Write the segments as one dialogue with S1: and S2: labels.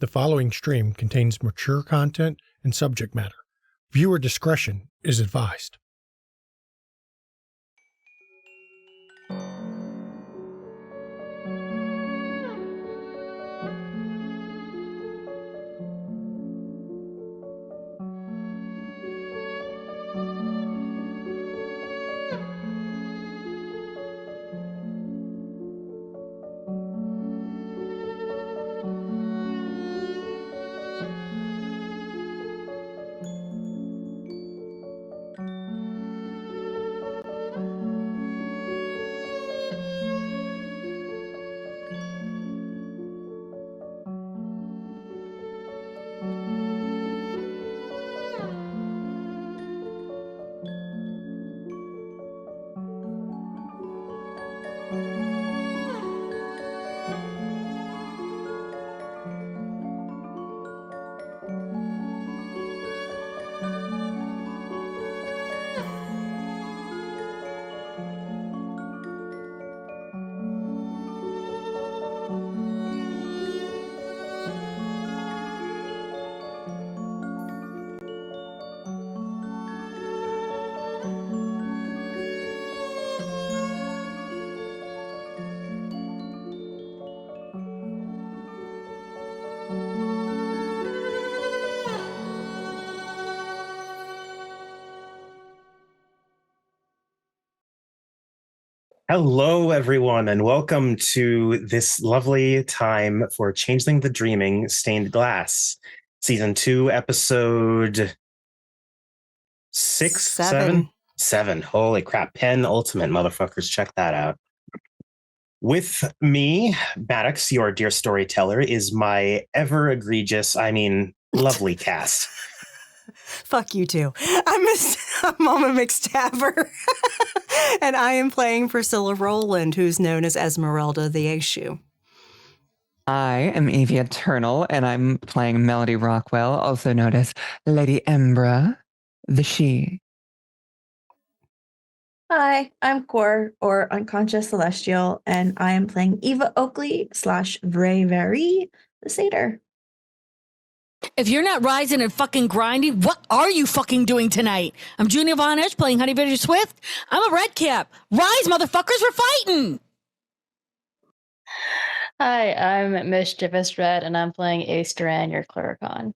S1: The following stream contains mature content and subject matter. Viewer discretion is advised.
S2: Hello, everyone, and welcome to this lovely time for Changeling the Dreaming Stained Glass, Season 2, Episode 6, 7? 7. Holy crap. Penultimate, motherfuckers. Check that out. With me, Maddox, your dear storyteller, is my ever egregious, lovely cast.
S3: Fuck you too. I'm Mama McStabber, and I am playing Priscilla Rowland, who's known as Esmeralda the Issue.
S4: I am Evie Eternal, and I'm playing Melody Rockwell, also known as Lady Embra, the She.
S5: Hi, I'm Core, or Unconscious Celestial, and I am playing Eva Oakley / Vray Very, the Satyr.
S6: If you're not rising and fucking grinding, what are you fucking doing tonight? I'm Junior Von Esch playing Honey Badger Swift. I'm a red cap. Rise, motherfuckers, we're fighting!
S7: Hi, I'm Mischievous Red, and I'm playing Ace Duran, your Clericon.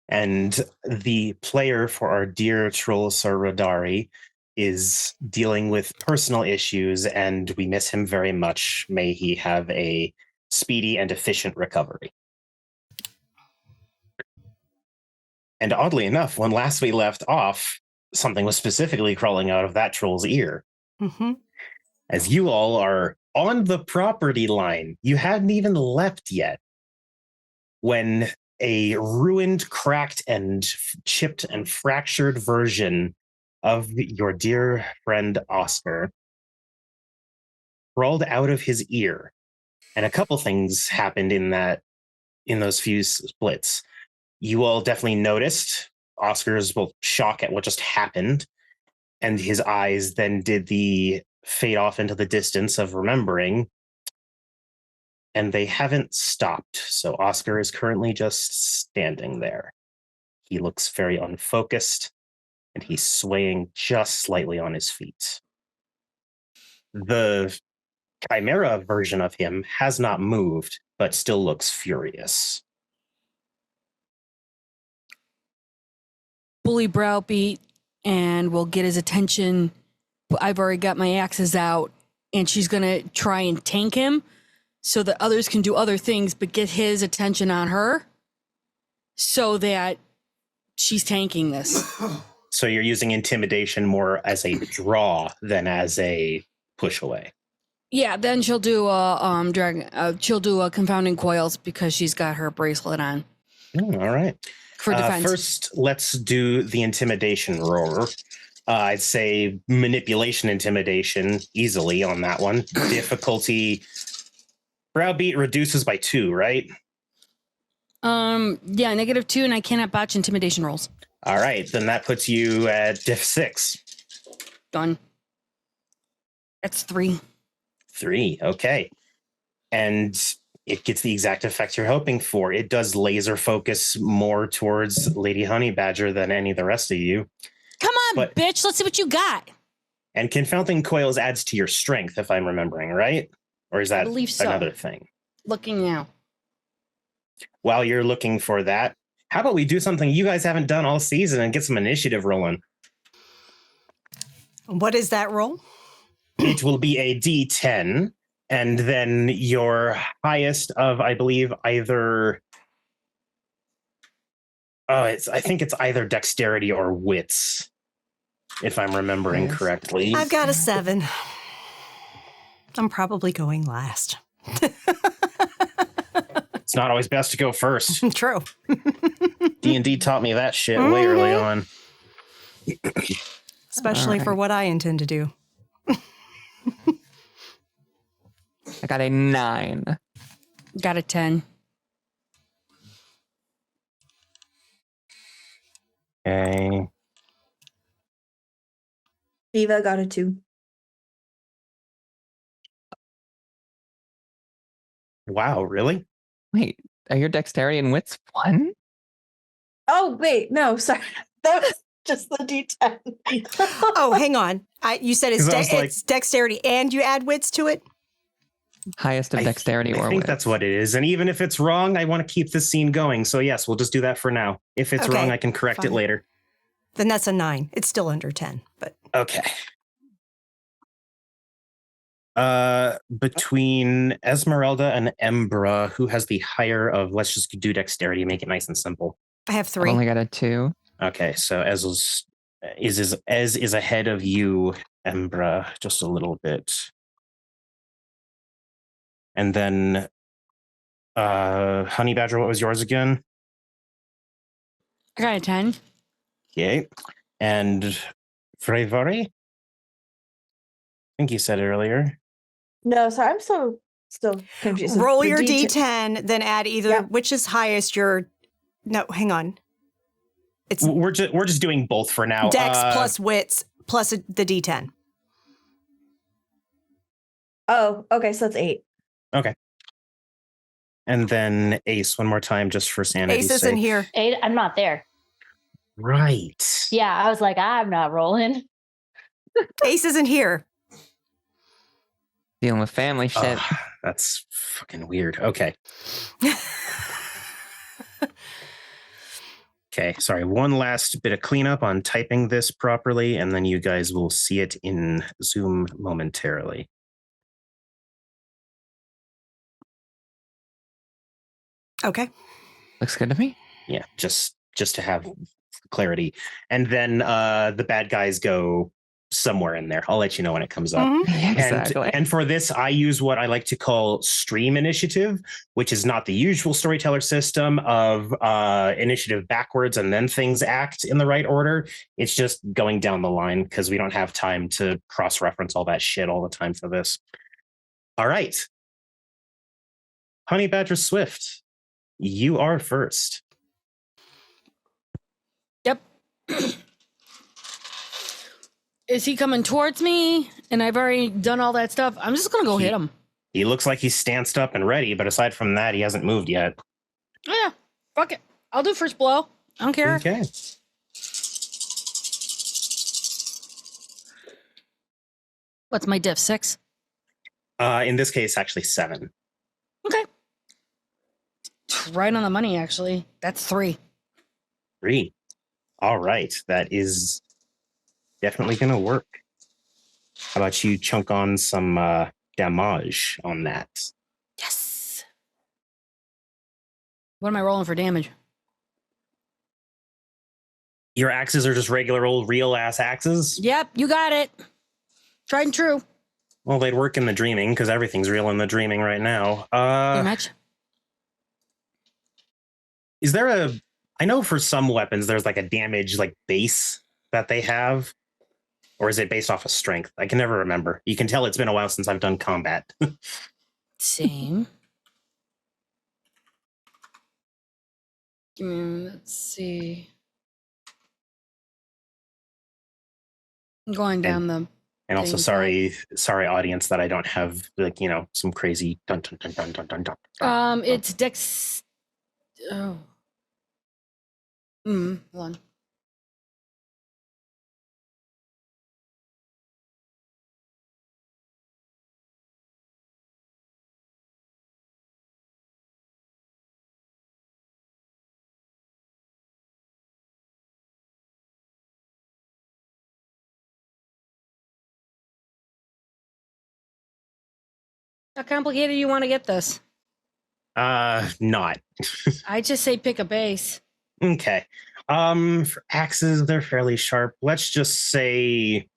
S2: And the player for our dear Trollsar Rodari is dealing with personal issues, and we miss him very much. May he have a speedy and efficient recovery. And oddly enough, when last we left off, something was specifically crawling out of that troll's ear.
S3: Mm-hmm.
S2: As you all are on the property line, you hadn't even left yet, when a ruined, cracked, and chipped and fractured version of your dear friend Oscar crawled out of his ear. And a couple things happened in those few splits. You all definitely noticed Oscar's shock at what just happened, and his eyes then did the fade off into the distance of remembering, and they haven't stopped. So Oscar is currently just standing there. He looks very unfocused, and he's swaying just slightly on his feet. The chimera version of him has not moved, but still looks furious.
S6: Bully browbeat, and we'll get his attention. I've already got my axes out, and she's going to try and tank him so that others can do other things, but get his attention on her so that she's tanking this.
S2: So you're using intimidation more as a draw than as a push away.
S6: Yeah, then she'll do a confounding coils because she's got her bracelet on.
S2: All right.
S6: For defense.
S2: First, let's do the intimidation roll. I'd say manipulation intimidation easily on that one. Difficulty browbeat reduces by 2, right?
S6: Yeah, -2, and I cannot botch intimidation rolls.
S2: All right, then that puts you at diff 6.
S6: Done. That's 3.
S2: 3, okay. And it gets the exact effect you're hoping for. It does laser focus more towards Lady Honey Badger than any of the rest of you.
S6: Come on, bitch. Let's see what you got.
S2: And confounding coils adds to your strength, if I'm remembering, right? Or is that
S6: I believe so.
S2: another thing?
S6: Looking now.
S2: While you're looking for that, how about we do something you guys haven't done all season and get some initiative rolling?
S3: What is that roll?
S2: It will be a D10, and then your highest of, I believe, either... I think it's either dexterity or wits, if I'm remembering correctly.
S3: I've got a 7. I'm probably going last.
S2: It's not always best to go first.
S3: True.
S2: D&D taught me that shit way early on.
S3: Especially for what I intend to do.
S4: I got a 9.
S6: Got a 10.
S2: Okay.
S5: Eva got a 2.
S2: Wow, really?
S4: Wait, are your dexterity and wits 1?
S5: Oh, wait. No, sorry. That was just the D10.
S3: Oh, hang on. You said it's,
S2: 'Cause I was like-
S3: it's dexterity and you add wits to it?
S4: Highest of dexterity or
S2: I think
S4: wits.
S2: that's what it is. And even if it's wrong, I want to keep this scene going. So yes, we'll just do that for now. If it's
S3: Okay,
S2: wrong, I can correct it
S3: fine.
S2: later.
S3: Then that's a 9. It's still under 10, but
S2: Okay. Between Esmeralda and Embra, who has the higher of, let's just do dexterity, make it nice and simple.
S3: I have
S4: I've
S3: 3.
S4: only got a 2.
S2: Okay, so Ez is ahead of you, Embra, just a little bit. And then Honey Badger, what was yours again?
S6: I got a 10.
S2: Okay. And Frevari? I think you said it earlier.
S5: No, sorry. I'm still confused.
S3: roll
S5: The
S3: your D10, then add either
S5: Yep.
S3: which is highest your... No, hang on. It's
S2: We're just doing both for now.
S3: dex plus wits plus the D10.
S5: Oh, okay. So that's 8.
S2: Okay. And then Ace, one more time, just for sanity's
S3: Ace isn't
S2: sake.
S3: here.
S7: 8. I'm not there.
S2: Right.
S7: Yeah, I was like, I'm not rolling.
S3: Ace isn't here.
S4: Dealing with family shit.
S2: That's fucking weird. Okay. Okay, sorry. One last bit of cleanup on typing this properly, and then you guys will see it in Zoom momentarily.
S3: Okay.
S4: Looks good to me.
S2: Yeah, just to have clarity. And then the bad guys go somewhere in there. I'll let you know when it comes up.
S3: Mhm.
S4: Exactly.
S2: And for this, I use what I like to call stream initiative, which is not the usual storyteller system of initiative backwards and then things act in the right order. It's just going down the line because we don't have time to cross-reference all that shit all the time for this. All right. Honey Badger Swift, you are first.
S6: Yep. Is he coming towards me? And I've already done all that stuff. I'm just going to go hit him.
S2: He looks like he's stanced up and ready, but aside from that, he hasn't moved yet.
S6: Oh, yeah. Fuck it. I'll do first blow. I don't care.
S2: Okay.
S6: What's my diff? 6?
S2: In this case, actually 7.
S6: Okay. Right on the money, actually. That's 3.
S2: 3. All right. That is definitely going to work. How about you chunk on some damage on that?
S6: Yes. What am I rolling for damage?
S2: Your axes are just regular old real ass axes?
S6: Yep, you got it. Tried and true.
S2: Well, they'd work in the dreaming because everything's real in the dreaming right now.
S6: Pretty much.
S2: Is there I know for some weapons there's like a damage like base that they have, or is it based off of strength? I can never remember. You can tell it's been a while since I've done combat.
S6: Same. Let's see. I'm going down the
S2: And also,
S6: things
S2: sorry, audience, that I don't have like some crazy dun dun dun dun dun dun dun.
S6: It's Dex. Oh. Hold on. How complicated you want to get this?
S2: Not.
S6: I just say pick a base.
S2: Okay. For axes, they're fairly sharp. Let's just say,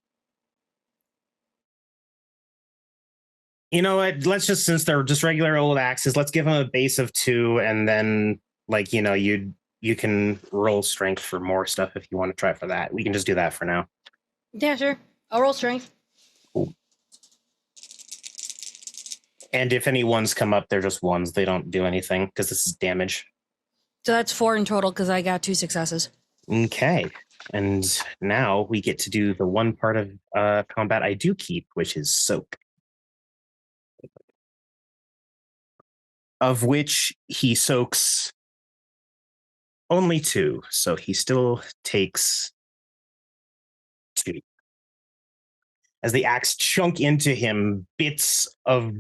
S2: you know what? Let's just, since they're just regular old axes, let's give them a base of 2, and then you can roll strength for more stuff if you want to try for that. We can just do that for now.
S6: Yeah, sure. I'll roll strength.
S2: Cool. And if any ones come up, they're just ones. They don't do anything because this is damage.
S6: So that's 4 in total because I got 2 successes.
S2: Okay. And now we get to do the one part of combat I do keep, which is soak. Of which he soaks only 2. So he still takes 2. As the axe chunk into him, bits of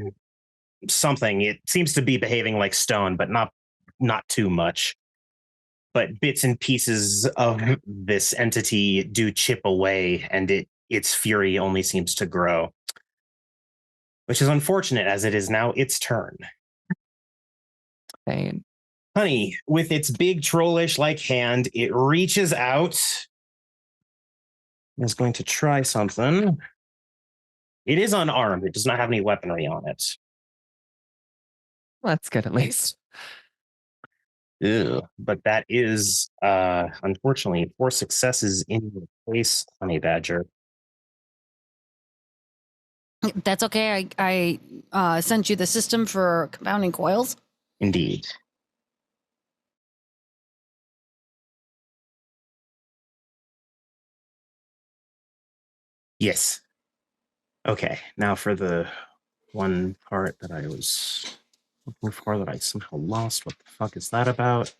S2: something. It seems to be behaving like stone, but not too much. But bits and pieces of this entity do chip away, and its fury only seems to grow. Which is unfortunate, as it is now its turn.
S4: Fine.
S2: Honey, with its big trollish-like hand, it reaches out and is going to try something. It is unarmed. It does not have any weaponry on it.
S4: Well, that's good at least.
S2: Ew. But that is, unfortunately, 4 successes in your face, Honey Badger.
S6: That's okay. I sent you the system for compounding coils.
S2: Indeed. Yes. Okay, now for the one part that I was looking for that I somehow lost. What the fuck is that about?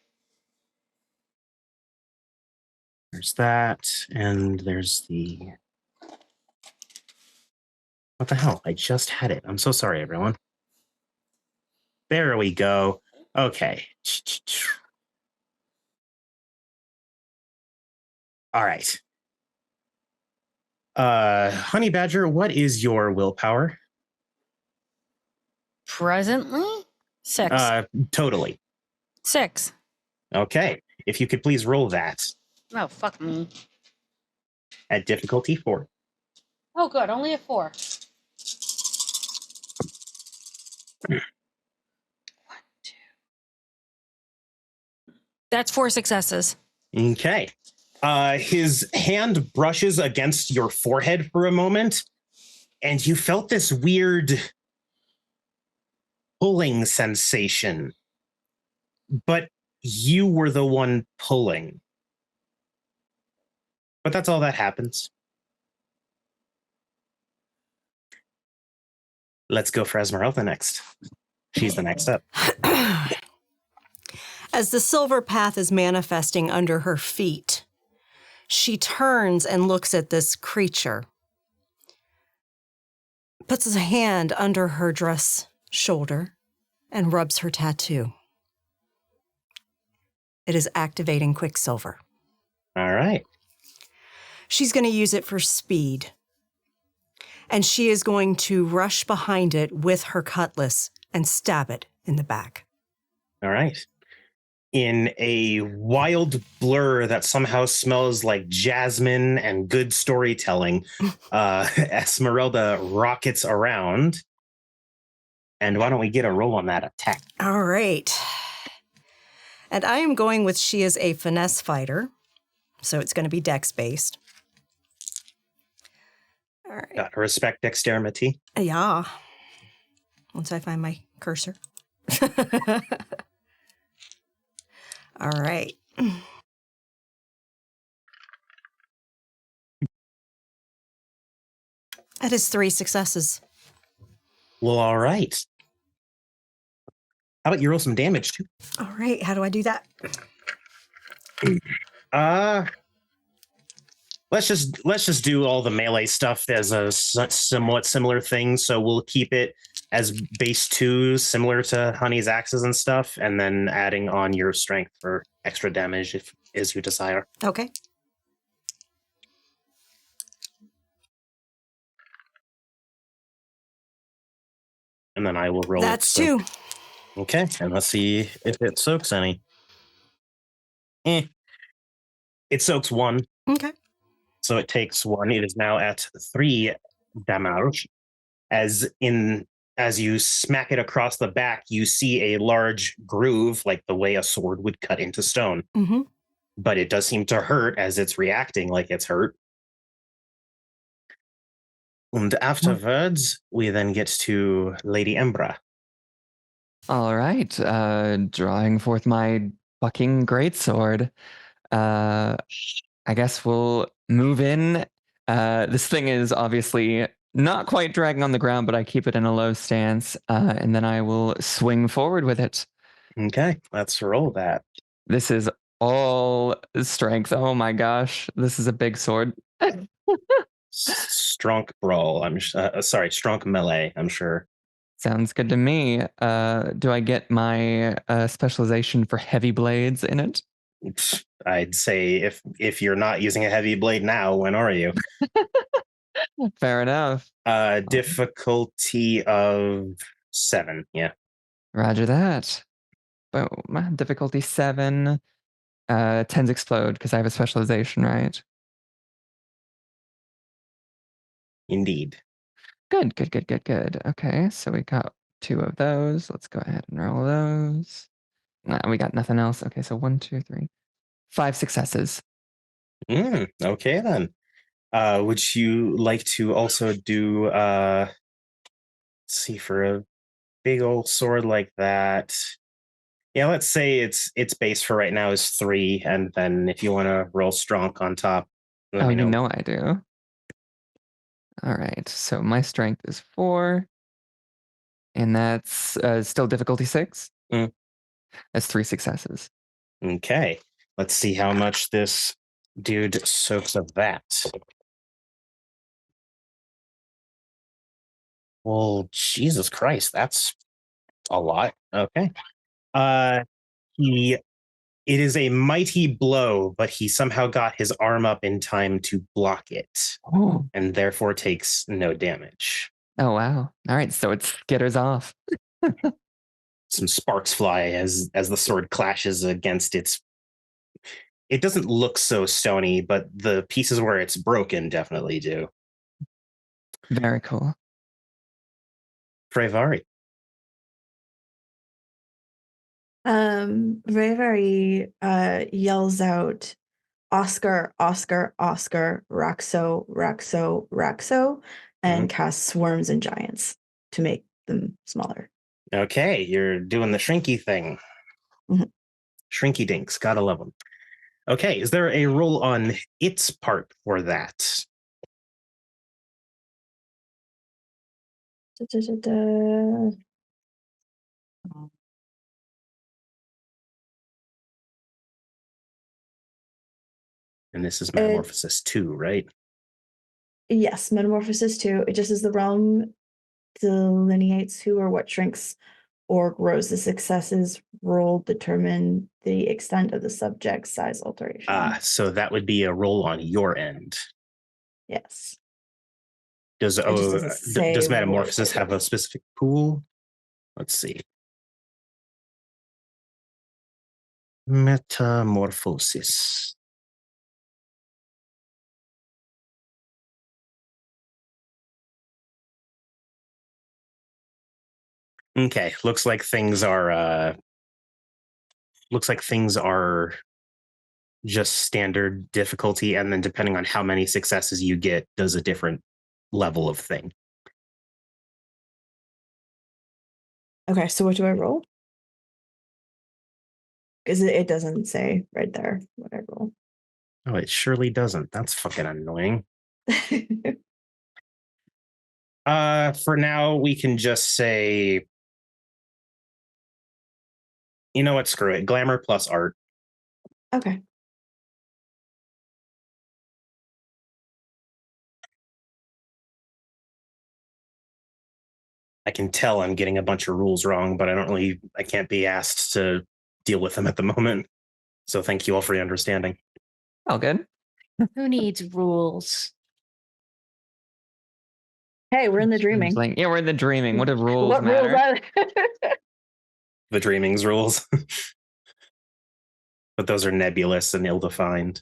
S2: There's that, and there's the... What the hell? I just had it. I'm so sorry, everyone. There we go. Okay. All right. Honey Badger, what is your willpower?
S6: Presently? 6.
S2: Totally.
S6: 6.
S2: Okay. If you could please roll that
S6: Oh, fuck me.
S2: at difficulty 4.
S6: Oh, good. Only a 4. 1, 2. That's 4 successes.
S2: Okay. His hand brushes against your forehead for a moment, and you felt this weird pulling sensation. But you were the one pulling. But that's all that happens. Let's go for Esmeralda next. She's the next up.
S3: As the silver path is manifesting under her feet, she turns and looks at this creature, puts a hand under her dress shoulder, and rubs her tattoo. It is activating Quicksilver.
S2: All right.
S3: She's going to use it for speed. And she is going to rush behind it with her cutlass and stab it in the back.
S2: All right. In a wild blur that somehow smells like jasmine and good storytelling, Esmeralda rockets around. And why don't we get a roll on that attack?
S3: All right. And I am going with she is a finesse fighter. So it's going to be dex-based. All right.
S2: Got to respect dexterity.
S3: Yeah. Once I find my cursor. All right. That is 3 successes.
S2: Well, all right. How about you roll some damage too?
S3: All right. How do I do that?
S2: Let's just do all the melee stuff as a somewhat similar thing. So we'll keep it as base 2, similar to Honey's axes and stuff, and then adding on your strength for extra damage if as you desire.
S3: Okay.
S2: And then I will roll.
S3: That's
S2: it, so.
S3: 2.
S2: Okay, and let's see if it soaks any. It soaks 1.
S3: Okay.
S2: So it takes 1. It is now at 3 damage. As you smack it across the back, you see a large groove, like the way a sword would cut into stone.
S3: Mm-hmm.
S2: But it does seem to hurt as it's reacting like it's hurt. And afterwards, we then get to Lady Embra.
S4: All right. Drawing forth my fucking greatsword. I guess we'll move in. This thing is obviously not quite dragging on the ground, but I keep it in a low stance, and then I will swing forward with it.
S2: Okay, let's roll that.
S4: This is all strength. Oh my gosh, this is a big sword.
S2: Strong brawl. Sorry, strong melee. I'm sure.
S4: Sounds good to me. Do I get my specialization for heavy blades in it?
S2: I'd say if you're not using a heavy blade now, when are you?
S4: Fair enough.
S2: Difficulty of 7. Yeah.
S4: Roger that. Boom. Difficulty 7. 10s explode because I have a specialization, right?
S2: Indeed.
S4: Good. Okay, so we got 2 of those. Let's go ahead and roll those. We got nothing else. Okay, so 1, 2, 3. 5 successes.
S2: Okay then. Would you like to also do let's see, for a big old sword like that? Yeah, let's say its base for right now is 3, and then if you want to roll strong on top, let me know.
S4: You know I do. All right, so my strength is 4, and that's still difficulty 6. That's 3 successes.
S2: Okay, let's see how much this dude soaks of that. Well, Jesus Christ, that's a lot. Okay. It is a mighty blow, but he somehow got his arm up in time to block it, and therefore takes no damage.
S4: Oh, wow. All right, so it skitters off.
S2: Some sparks fly as the sword clashes against its... It doesn't look so stony, but the pieces where it's broken definitely do.
S4: Very cool.
S2: Frevari.
S5: Very yells out, Oscar, Oscar, Oscar, Raxo, Raxo, Raxo, and casts Swarms and Giants to make them smaller.
S2: Okay, you're doing the shrinky thing. Shrinky dinks, gotta love them. Okay, is there a roll on its part for that? And this is Metamorphosis 2, right?
S5: Yes, Metamorphosis 2. It just as the realm delineates who or what shrinks or grows. The successes rolled determine the extent of the subject's size alteration.
S2: So that would be a roll on your end.
S5: Yes.
S2: Does Metamorphosis have a specific pool? Let's see. Metamorphosis. Okay, looks like things are just standard difficulty, and then depending on how many successes you get, does a different level of thing.
S5: Okay, so what do I roll? Because it doesn't say right there what I roll.
S2: Oh, it surely doesn't. That's fucking annoying. For now, we can just say, you know what? Screw it. Glamour plus art.
S5: Okay.
S2: I can tell I'm getting a bunch of rules wrong, but I can't be asked to deal with them at the moment. So thank you all for your understanding.
S4: All good.
S7: Who needs rules?
S5: Hey, we're in the dreaming.
S4: Like, yeah, we're in the dreaming. What do rules
S5: What
S4: matter?
S5: rules are
S2: The dreaming's rules. But those are nebulous and ill-defined.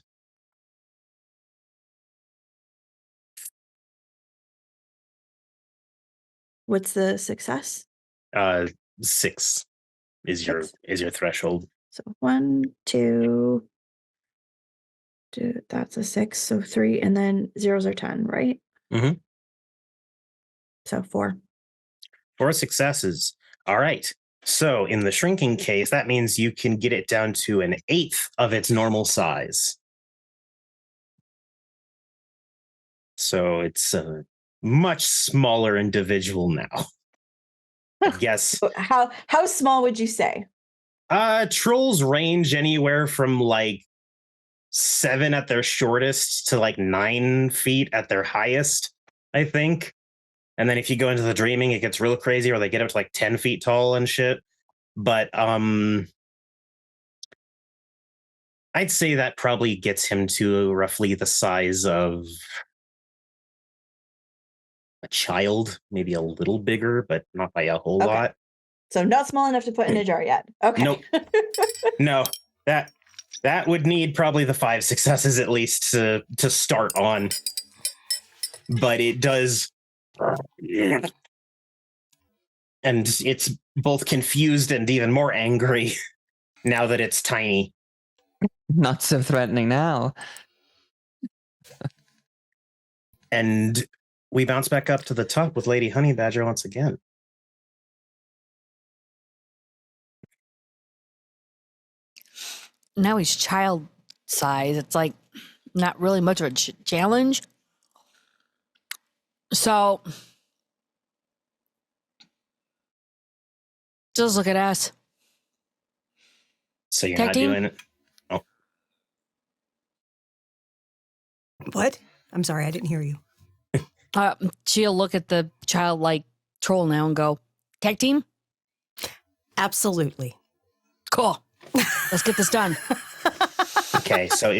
S5: What's the success?
S2: 6 is your threshold.
S5: So 1, 2, that's a 6. So 3, and then zeros are 10, right?
S2: Mhm.
S5: So 4.
S2: 4 successes. All right. So in the shrinking case, that means you can get it down to an 1/8 of its normal size. So it's a much smaller individual now. I guess.
S5: How small would you say?
S2: Trolls range anywhere from like 7 at their shortest to like 9 feet at their highest, I think. And then if you go into the dreaming, it gets real crazy, or they get up to like 10 feet tall and shit. But I'd say that probably gets him to roughly the size of a child, maybe a little bigger, but not by a whole lot.
S5: So not small enough to put in a jar yet. Okay.
S2: Nope. No, that would need probably the 5 successes at least to start on. But it does. And it's both confused and even more angry now that it's tiny.
S4: Not so threatening now.
S2: And we bounce back up to the top with Lady Honey Badger once again.
S6: Now he's child size. It's like not really much of a challenge. So just look at us.
S2: So you're
S6: Tag
S2: not
S6: team?
S2: doing it? Oh.
S3: What? I'm sorry, I didn't hear you.
S6: She'll look at the childlike troll now and go, tag team?
S3: Absolutely.
S6: Cool. Let's get this done.
S2: Okay, so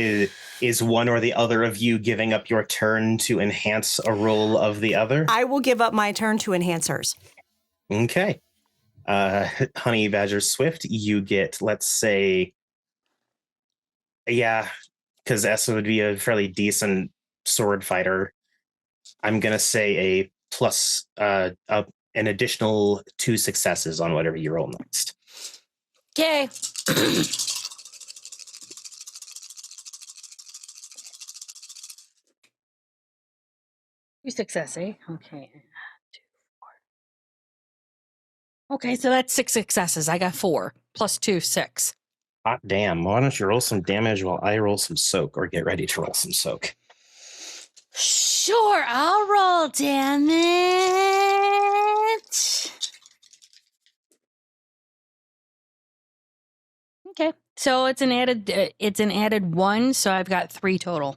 S2: is one or the other of you giving up your turn to enhance a roll of the other?
S3: I will give up my turn to enhance hers.
S2: Okay. Honey Badger Swift, you get, let's say, yeah, because Essa would be a fairly decent sword fighter. I'm going to say a plus, an additional 2 successes on whatever you roll next.
S6: Okay. 2 success, eh? Okay. 2, 4. Okay, so that's 6 successes. I got 4 plus 2, 6.
S2: Hot damn. Why don't you roll some damage while I roll some soak, or get ready to roll some soak?
S6: Sure, I'll roll damage. Okay, so it's an added 1, so I've got 3 total.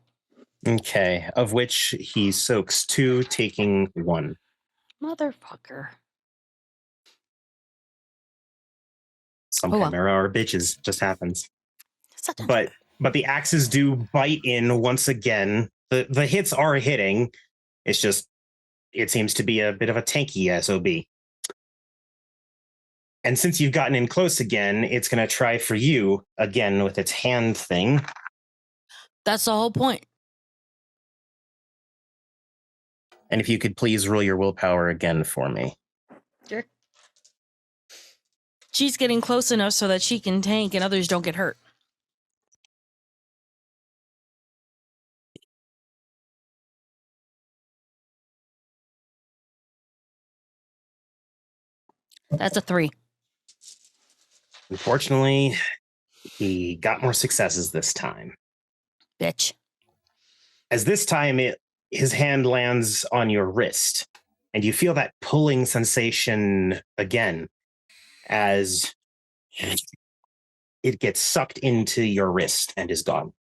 S2: Okay, of which he soaks 2, taking 1.
S6: Motherfucker.
S2: Some
S6: Oh, well.
S2: chimera are bitches, just happens.
S6: Such a-
S2: But the axes do bite in once again. The hits are hitting. It's just, it seems to be a bit of a tanky SOB. And since you've gotten in close again, it's going to try for you again with its hand thing.
S6: That's the whole point.
S2: And if you could please roll your willpower again for me.
S6: Sure. She's getting close enough so that she can tank and others don't get hurt. That's a 3.
S2: Unfortunately, he got more successes this time.
S6: Bitch.
S2: As this time his hand lands on your wrist, And you feel that pulling sensation again as it gets sucked into your wrist and is gone.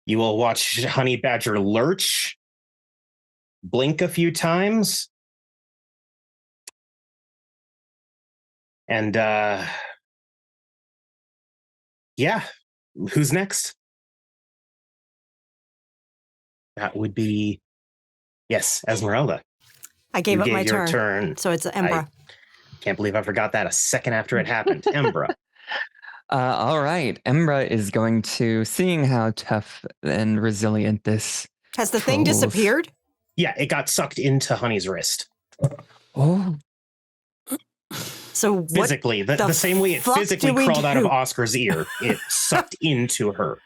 S2: You will watch Honey Badger lurch, blink a few times, and yeah, who's next? That would be, yes, Esmeralda.
S3: I gave
S2: You
S3: up my
S2: your
S3: turn. So it's Embra.
S2: Can't believe I forgot that a second after it happened. Embra.
S4: All right. Embra is going to, seeing how tough and resilient this.
S3: Has the thing disappeared?
S2: Yeah, it got sucked into Honey's wrist.
S4: Oh.
S3: So
S2: physically, the same way it physically crawled out of Oscar's ear, it sucked into her.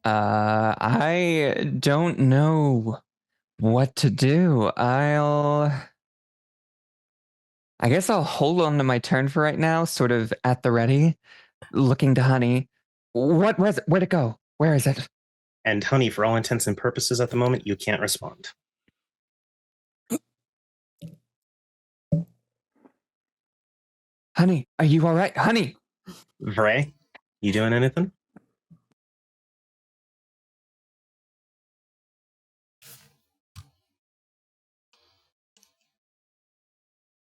S4: I don't know what to do. I guess I'll hold on to my turn for right now, sort of at the ready, looking to Honey. What was it? Where'd it go? Where is it?
S2: And Honey, for all intents and purposes at the moment, you can't respond.
S4: Honey, are you all right? Honey!
S2: Vray, you doing anything?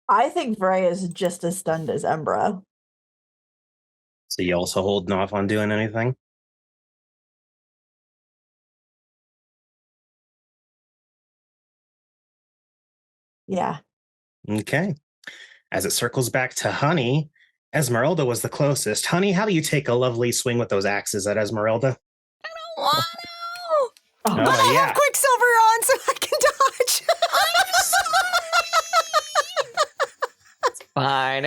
S5: I think Vray is just as stunned as Embra.
S2: So you also holding off on doing anything?
S5: Yeah.
S2: Okay. As it circles back to Honey, Esmeralda was the closest. Honey, how do you take a lovely swing with those axes at Esmeralda?
S6: I don't want to.
S2: Oh,
S3: But I
S2: yeah.
S3: have Quicksilver on, so I can dodge.
S4: Fine.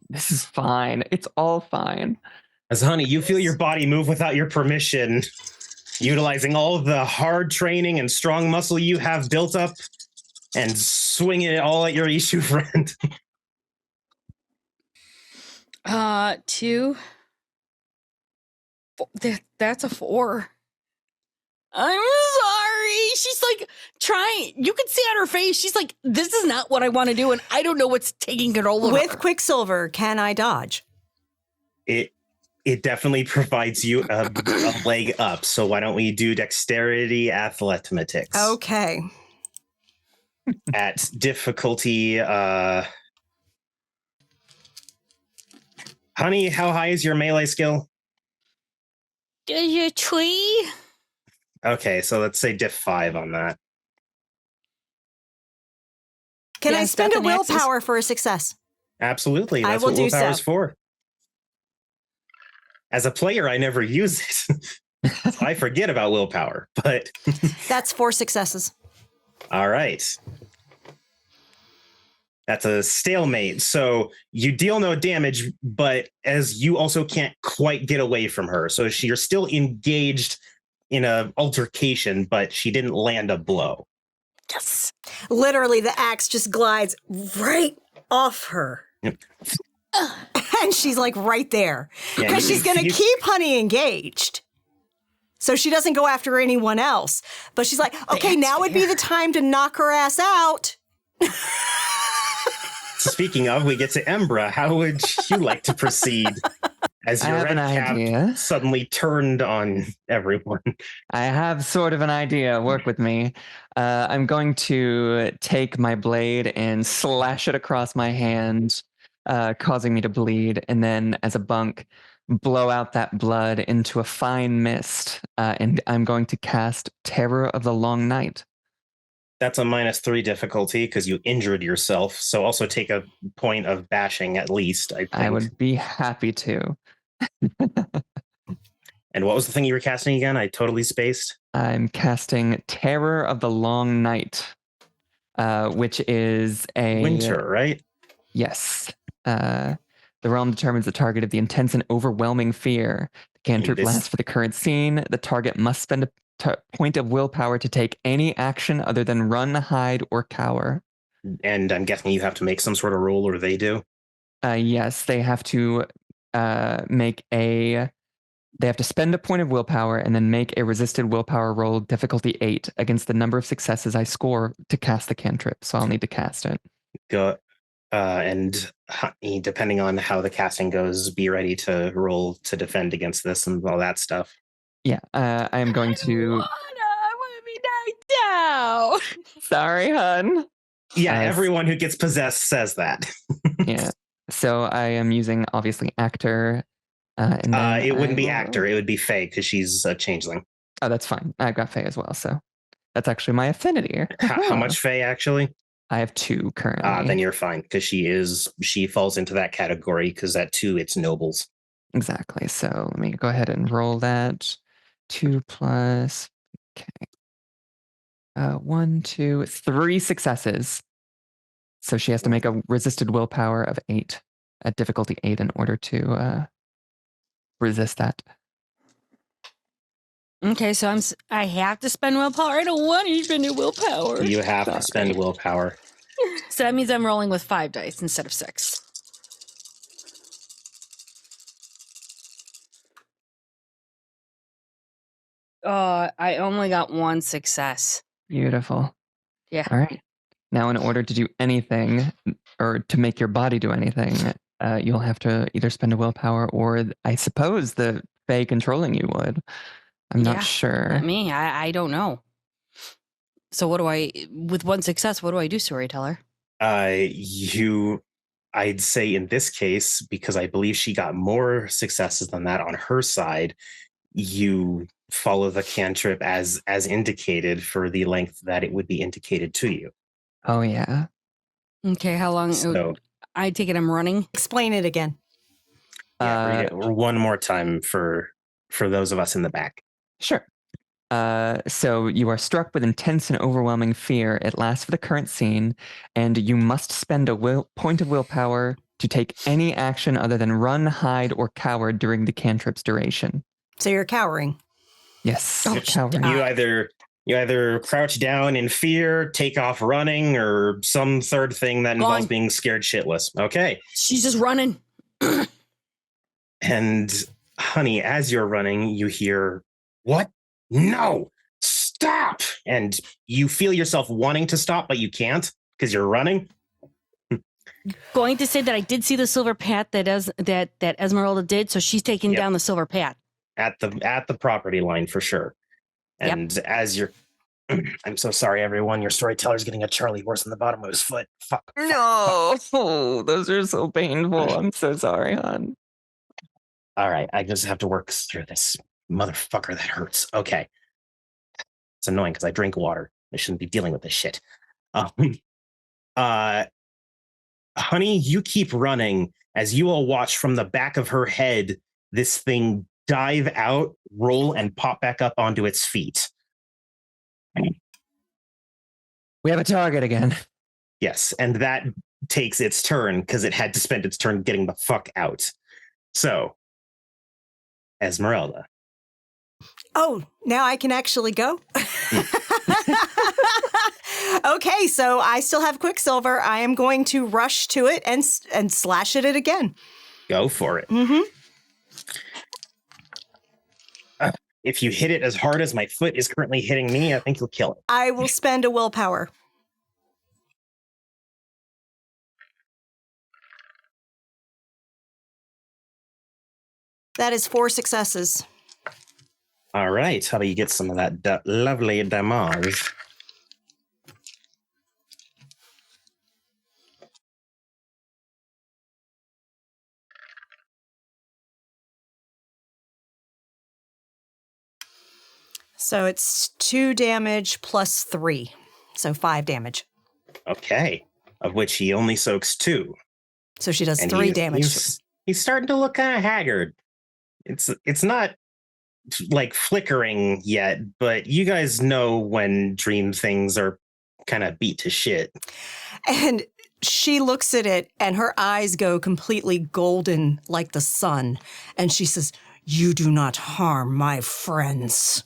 S4: This is fine. It's all fine.
S2: As Honey, you feel your body move without your permission, utilizing all the hard training and strong muscle you have built up and swinging it all at your Ishu friend.
S6: 2. That's a 4. I'm sorry. She's like trying. You can see on her face. She's like, this is not what I want to do. And I don't know what's taking control of her.
S3: With Quicksilver, can I dodge?
S2: It definitely provides you a leg up. So why don't we do dexterity athletics?
S3: Okay.
S2: At difficulty, Honey, how high is your melee skill?
S6: Does your tree?
S2: Okay, so let's say diff 5 on that.
S3: Can I
S6: Yes,
S3: spend a
S6: Bethany Axis.
S3: willpower for a success?
S2: Absolutely.
S3: I
S2: That's
S3: will
S2: what
S3: do
S2: willpower's
S3: so.
S2: for. As a player, I never use it. So I forget about willpower, but
S3: That's 4 successes.
S2: all right. That's a stalemate. So you deal no damage, but as you also can't quite get away from her. So you're still engaged in an altercation, but she didn't land a blow.
S3: Yes. Literally, the axe just glides right off her.
S2: Yep.
S3: And she's like right there.
S2: Yeah,
S3: Because she's going to
S2: you-
S3: keep Honey engaged. So she doesn't go after anyone else. But she's like, okay, now would be the time to knock her ass out.
S2: Speaking of, we get to Embra. How would you like to proceed? As
S4: I
S2: your
S4: have
S2: red
S4: an
S2: cap
S4: idea.
S2: suddenly turned on everyone.
S4: I have sort of an idea. Work with me. I'm going to take my blade and slash it across my hand, causing me to bleed. And then as a bunk, blow out that blood into a fine mist. And I'm going to cast Terror of the Long Night.
S2: That's a -3 difficulty because you injured yourself. So also take a point of bashing at least, I think.
S4: I would be happy to.
S2: And what was the thing you were casting again? I totally spaced.
S4: I'm casting Terror of the Long Night, which is a...
S2: Winter, right?
S4: Yes. The realm determines the target of the intense and overwhelming fear. The cantrip
S2: This-
S4: lasts for the current scene. The target must spend a point of willpower to take any action other than run, hide, or cower.
S2: And I'm guessing you have to make some sort of roll, or they do.
S4: Yes, they have to make a They have to spend a point of willpower and then make a resisted willpower roll difficulty 8 against the number of successes I score to cast the cantrip. So I'll need to cast it.
S2: Go, and depending on how the casting goes, be ready to roll to defend against this and all that stuff.
S4: Yeah, I am going to.
S6: I want to be knocked out.
S4: Sorry, hun.
S2: Yeah, everyone who gets possessed says that.
S4: Yeah. So I am using obviously actor. And
S2: it wouldn't be actor. It would be Faye because she's a changeling.
S4: Oh, that's fine. I've got Faye as well. So that's actually my affinity.
S2: How much Faye actually?
S4: I have 2 currently.
S2: Then you're fine because she falls into that category because at 2 it's nobles.
S4: Exactly. So let me go ahead and roll that. 2 plus. Okay. 1, 2, 3 successes. So she has to make a resisted willpower of 8 at difficulty 8 in order to resist that.
S6: Okay, so I have to spend willpower. I don't want to spend willpower.
S2: You have to spend willpower.
S6: So that means I'm rolling with 5 dice instead of 6. I only got 1 success.
S4: Beautiful.
S6: Yeah.
S4: All right. Now, in order to do anything or to make your body do anything, you'll have to either spend a willpower or I suppose the Fae controlling you would. I'm not sure.
S6: Not me. I don't know. So what do with 1 success, what do I do, storyteller?
S2: I'd say in this case, because I believe she got more successes than that on her side, you follow the cantrip as indicated for the length that it would be indicated to you.
S4: Oh, yeah.
S6: Okay, how long?
S2: So,
S6: I take it I'm running.
S3: Explain it again.
S2: read it one more time for those of us in the back.
S4: Sure. So you are struck with intense and overwhelming fear. It lasts for the current scene, and you must spend a point of willpower to take any action other than run, hide, or cower during the cantrip's duration.
S3: So you're cowering.
S4: Yes.
S6: Oh,
S4: cowering.
S2: You either crouch down in fear, take off running, or some third thing that involves being scared shitless. Okay.
S6: She's just running.
S2: And honey, as you're running, you hear, "What? No, stop!" And you feel yourself wanting to stop, but you can't because you're running.
S6: Going to say that I did see the silver path that Esmeralda did, so she's taking down the silver path
S2: at the property line for sure. And as you're, I'm so sorry, everyone. Your storyteller's getting a Charlie horse in the bottom of his foot. Fuck.
S4: No, oh, those are so painful. I'm so sorry, hon.
S2: All right, I just have to work through this motherfucker that hurts. Okay. It's annoying because I drink water. I shouldn't be dealing with this shit. Honey, you keep running as you all watch from the back of her head this thing dive out, roll, and pop back up onto its feet.
S4: We have a target again.
S2: Yes, and that takes its turn because it had to spend its turn getting the fuck out. So, Esmeralda.
S3: Oh, now I can actually go? Okay, so I still have Quicksilver. I am going to rush to it and slash at it again.
S2: Go for it.
S3: Mm-hmm.
S2: If you hit it as hard as my foot is currently hitting me, I think you'll kill it.
S3: I will spend a willpower. That is 4 successes.
S2: All right. How about you get some of that lovely damage?
S3: So it's 2 damage plus 3. So 5 damage.
S2: Okay. Of which he only soaks 2.
S3: So she does 3 damage.
S2: He's starting to look kind of haggard. It's not like flickering yet, but you guys know when dream things are kind of beat to shit.
S3: And she looks at it and her eyes go completely golden like the sun. And she says, "You do not harm my friends."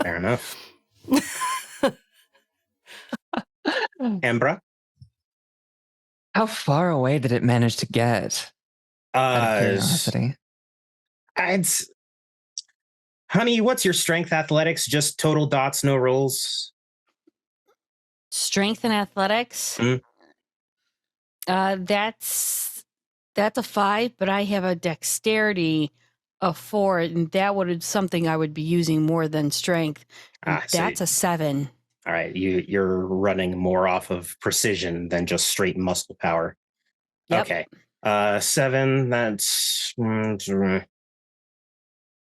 S2: Fair enough. Embra?
S4: How far away did it manage to get? Out of curiosity.
S2: Honey, what's your strength athletics? Just total dots, no rolls?
S6: Strength and athletics.
S2: Mm.
S6: That's a 5, but I have a dexterity of 4, and that would something I would be using more than strength. And that's a 7.
S2: All right, you're running more off of precision than just straight muscle power.
S6: Yep.
S2: Okay. 7, that's...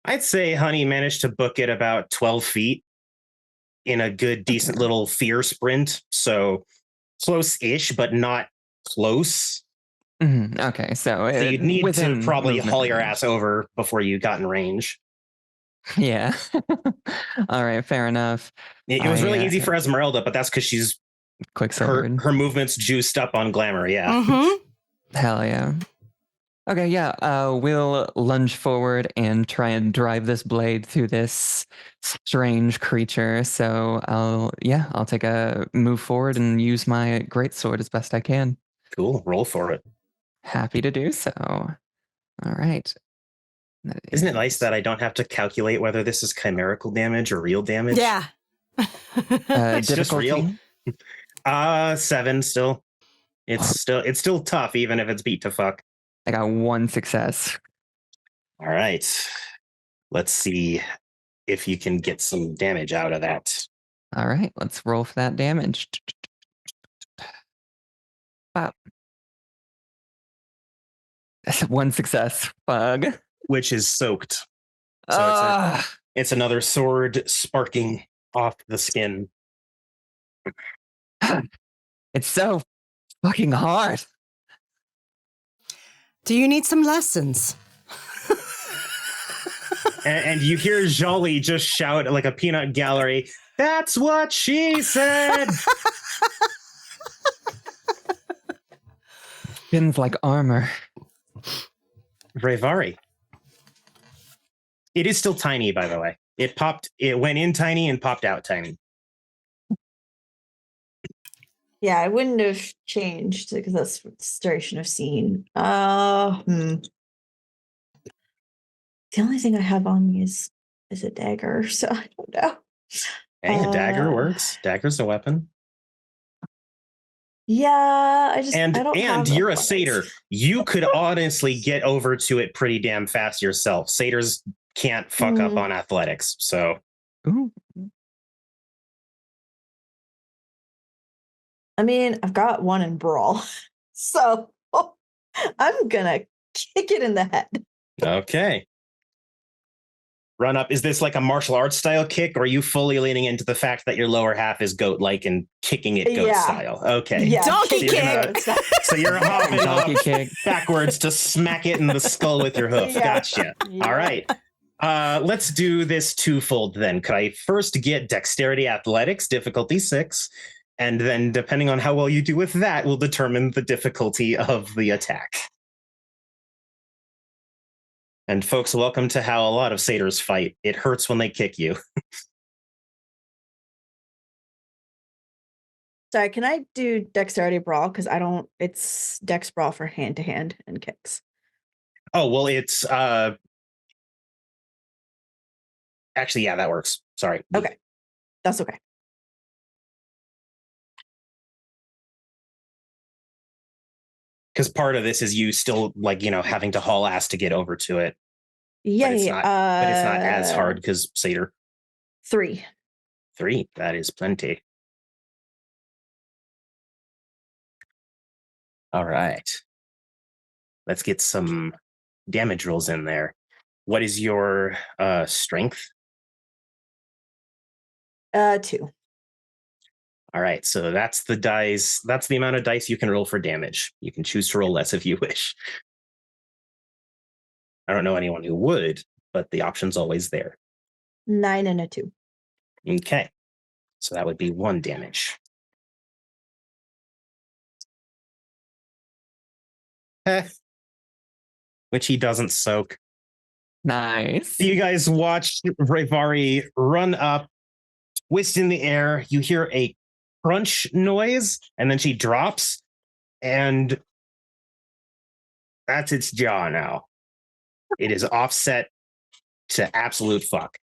S2: I'd say Honey managed to book it about 12 feet in a good, decent little fear sprint. So close-ish, but not close.
S4: Mm-hmm. Okay, so
S2: you'd need to probably haul your
S4: range.
S2: ass over before you got in range.
S4: Yeah. All right, fair enough.
S2: It was really easy for Esmeralda, but that's because she's
S4: Quicksilver.
S2: her movements juiced up on glamour. Yeah.
S3: Mm-hmm.
S4: Hell yeah. Okay, yeah. We'll lunge forward and try and drive this blade through this strange creature. So I'll take a move forward and use my greatsword as best I can.
S2: Cool. Roll for it.
S4: Happy to do so. All right.
S2: Isn't it nice that I don't have to calculate whether this is chimerical damage or real damage?
S3: Yeah.
S2: It's just real. 7 still. It's still tough, even if it's beat to fuck.
S4: I got 1 success.
S2: All right. Let's see if you can get some damage out of that.
S4: All right, let's roll for that damage. Wow. 1 success. Bug.
S2: Which is soaked. So it's another sword sparking off the skin.
S4: It's so fucking hard.
S3: Do you need some lessons?
S2: And you hear Jolly just shout like a peanut gallery, "That's what she said!"
S4: Spins like armor.
S2: Revari. It is still tiny, by the way. It went in tiny and popped out tiny.
S5: Yeah, I wouldn't have changed because that's duration of scene. The only thing I have on me is a dagger, so I don't know.
S2: Hey, a dagger works. Dagger's a weapon.
S5: Yeah, I don't
S2: and
S5: have
S2: you're a
S5: weapons.
S2: satyr. You could honestly get over to it pretty damn fast yourself. Satyrs can't fuck up on athletics, so.
S4: Ooh.
S5: I mean, I've got 1 in brawl, so I'm gonna kick it in the head.
S2: Okay. Run up. Is this like a martial arts style kick, or are you fully leaning into the fact that your lower half is goat-like and kicking it goat style? Okay.
S5: Yeah,
S3: Donkey
S5: kick.
S2: So you're hopping
S4: Donkey
S2: up
S4: kick.
S2: backwards to smack it in the skull with your hoof.
S5: Yeah.
S2: Gotcha.
S5: Yeah.
S2: All right. Let's do this twofold then. Could I first get dexterity athletics, difficulty 6, and then depending on how well you do with that will determine the difficulty of the attack. And folks, welcome to how a lot of satyrs fight. It hurts when they kick you.
S5: Sorry, can I do dexterity brawl? Because it's dex brawl for hand to hand and kicks.
S2: Oh, well, it's actually, yeah, that works. Sorry.
S5: Okay. That's okay.
S2: Because part of this is you still having to haul ass to get over to it.
S5: Yeah,
S2: but it's
S5: yeah.
S2: not, but it's not as hard because satyr.
S5: 3.
S2: 3, that is plenty. All right. Let's get some damage rolls in there. What is your strength?
S5: 2.
S2: All right, so that's the dice. That's the amount of dice you can roll for damage. You can choose to roll less if you wish. I don't know anyone who would, but the option's always there.
S5: 9 and a 2.
S2: Okay, so that would be 1 damage. Which he doesn't soak.
S4: Nice.
S2: You guys watch Revari run up, twist in the air. You hear a crunch noise, and then she drops, and That's its jaw now. It is offset to absolute fuck.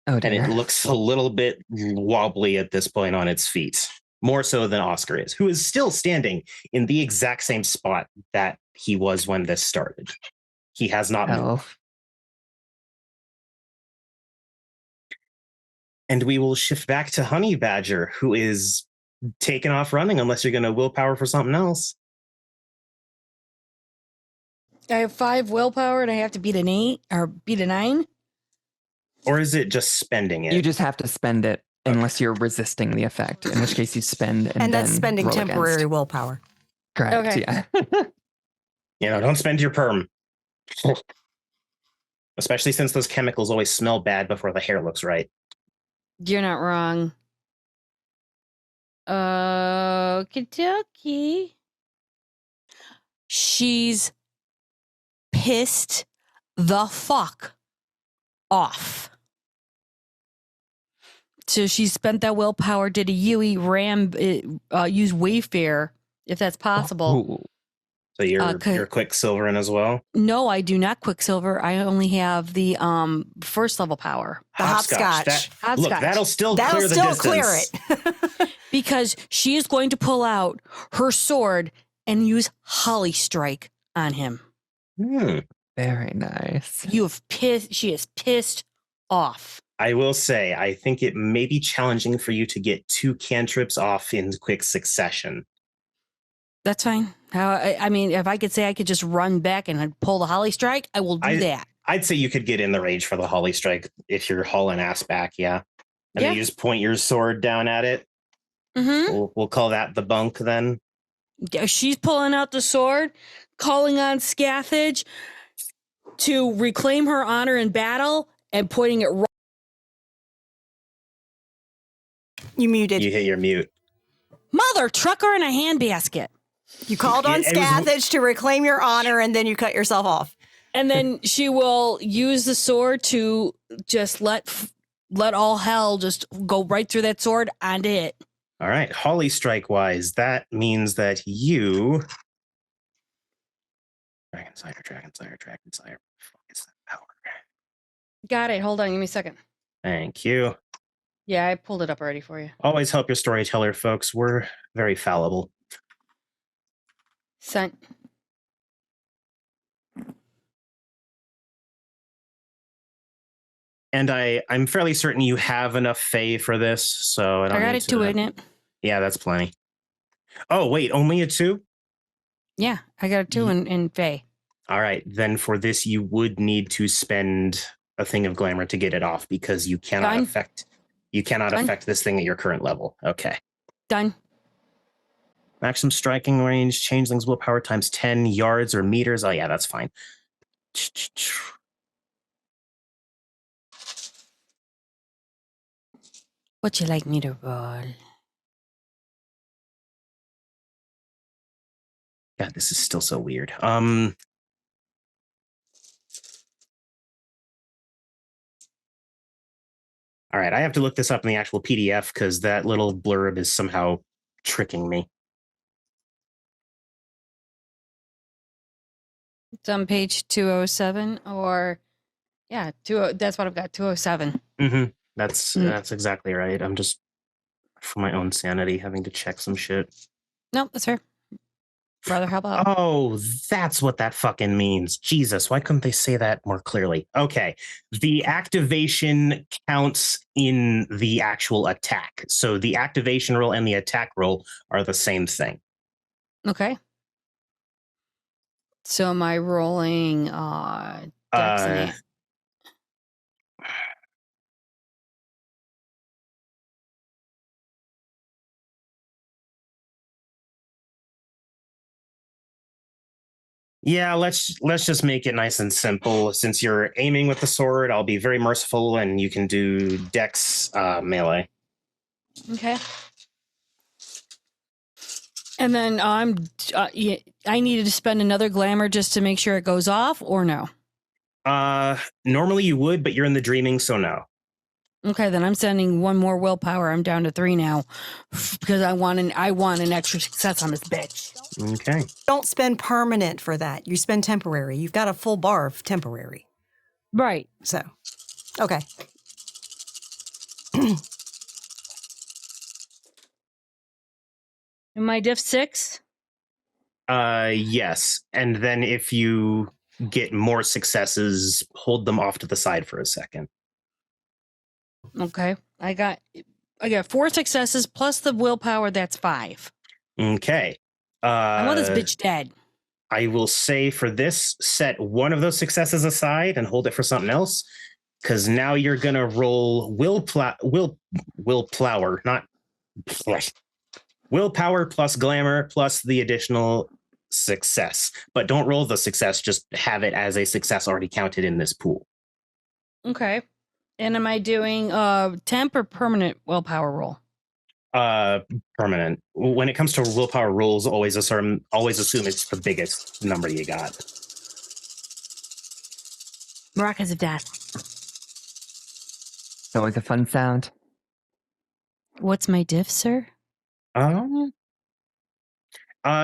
S4: Oh
S2: And
S4: dear.
S2: it looks a little bit wobbly at this point on its feet. More so than Oscar is, who is still standing in the exact same spot that he was when this started. He has not moved.
S4: Oh,
S2: And we will shift back to Honey Badger, who is taking off running unless you're going to willpower for something else.
S6: I have 5 willpower and I have to beat an 8 or beat a 9.
S2: Or is it just spending it?
S4: you just have to spend it unless you're resisting the effect, in which case you spend
S3: And that's
S4: then
S3: spending
S4: roll
S3: temporary
S4: against.
S3: willpower.
S4: Correct.
S6: Okay.
S4: Yeah.
S2: Don't spend your perm. Especially since those chemicals always smell bad before the hair looks right.
S6: You're not wrong. Kentucky. She's pissed the fuck off. So she spent that willpower, did a Yui ram, use Wayfair, if that's possible.
S4: Ooh.
S2: So you're Quicksilvering as well.
S6: No, I do not Quicksilver. I only have the first level power.
S3: The hopscotch.
S2: Look,
S6: Hopscotch.
S2: that'll still
S3: That'll
S2: clear the
S3: still
S2: distance.
S3: clear it.
S6: Because she is going to pull out her sword and use Holly Strike on him.
S4: Very nice.
S6: She is pissed off.
S2: I will say, I think it may be challenging for you to get 2 cantrips off in quick succession.
S6: That's fine. I mean, if I could say I could just run back and I'd pull the Holly Strike, I will do that.
S2: I'd say you could get in the range for the Holly Strike if you're hauling ass back, yeah. And then you just point your sword down at it.
S6: Mm-hmm.
S2: We'll call that the bunk then.
S6: Yeah, she's pulling out the sword, calling on Scathage to reclaim her honor in battle and pointing it right.
S3: You muted.
S2: You hit your mute.
S6: Mother trucker in a handbasket.
S3: You called on
S2: It was-
S3: Scathage to reclaim your honor, and then you cut yourself off.
S6: And then she will use the sword to just let all hell just go right through that sword onto it.
S2: All right, Holly Strike wise, that means that you. Dragon Sire. Fuck is that power?
S6: Got it. Hold on. Give me a second.
S2: Thank you.
S6: Yeah, I pulled it up already for you.
S2: Always help your storyteller, folks. We're very fallible.
S6: Sent.
S2: And I'm fairly certain you have enough Fae for this, so I don't.
S6: I got
S2: need
S6: it 2 in it.
S2: Yeah, that's plenty. Oh wait, only a 2?
S6: Yeah, I got a 2 in Fae.
S2: All right, then for this you would need to spend a thing of glamour to get it off because you cannot
S6: Done.
S2: affect this thing at your current level. Okay.
S6: Done.
S2: Maximum striking range, changeling's willpower times 10 yards or meters. Oh yeah, that's fine.
S6: Would you like me to roll?
S2: God, this is still so weird. All right, I have to look this up in the actual PDF because that little blurb is somehow tricking me.
S6: It's on page 207 or yeah, that's what I've got, 207.
S2: Mm-hmm. That's exactly right. I'm just, for my own sanity, having to check some shit.
S6: No, that's fair. Brother, how about?
S2: Oh, that's what that fucking means. Jesus, why couldn't they say that more clearly? Okay. The activation counts in the actual attack. So the activation roll and the attack roll are the same thing.
S6: Okay. So am I rolling Dex and
S2: Yeah, let's just make it nice and simple. Since you're aiming with the sword, I'll be very merciful and you can do Dex melee.
S6: Okay. And then I needed to spend another glamour just to make sure it goes off, or no?
S2: Normally you would, but you're in the dreaming, so no.
S6: Okay, then I'm sending 1 more willpower. I'm down to 3 now because I want an extra success on this bitch.
S2: Okay.
S3: Don't spend permanent for that. You spend temporary. You've got a full bar of temporary.
S6: Right.
S3: So, okay.
S6: Am I diff 6?
S2: Yes. And then if you get more successes, hold them off to the side for a second.
S6: Okay. I got 4 successes plus the willpower. That's 5.
S2: Okay.
S6: I want this bitch dead.
S2: I will say for this, set one of those successes aside and hold it for something else. Because now you're gonna roll willpower, not willpower plus glamour plus the additional success. But don't roll the success; just have it as a success already counted in this pool.
S6: Okay. And am I doing temp or permanent willpower roll?
S2: Permanent. When it comes to willpower rolls, always assume it's the biggest number you got.
S6: Maracas of death.
S4: It's always a fun sound.
S6: What's my diff, sir?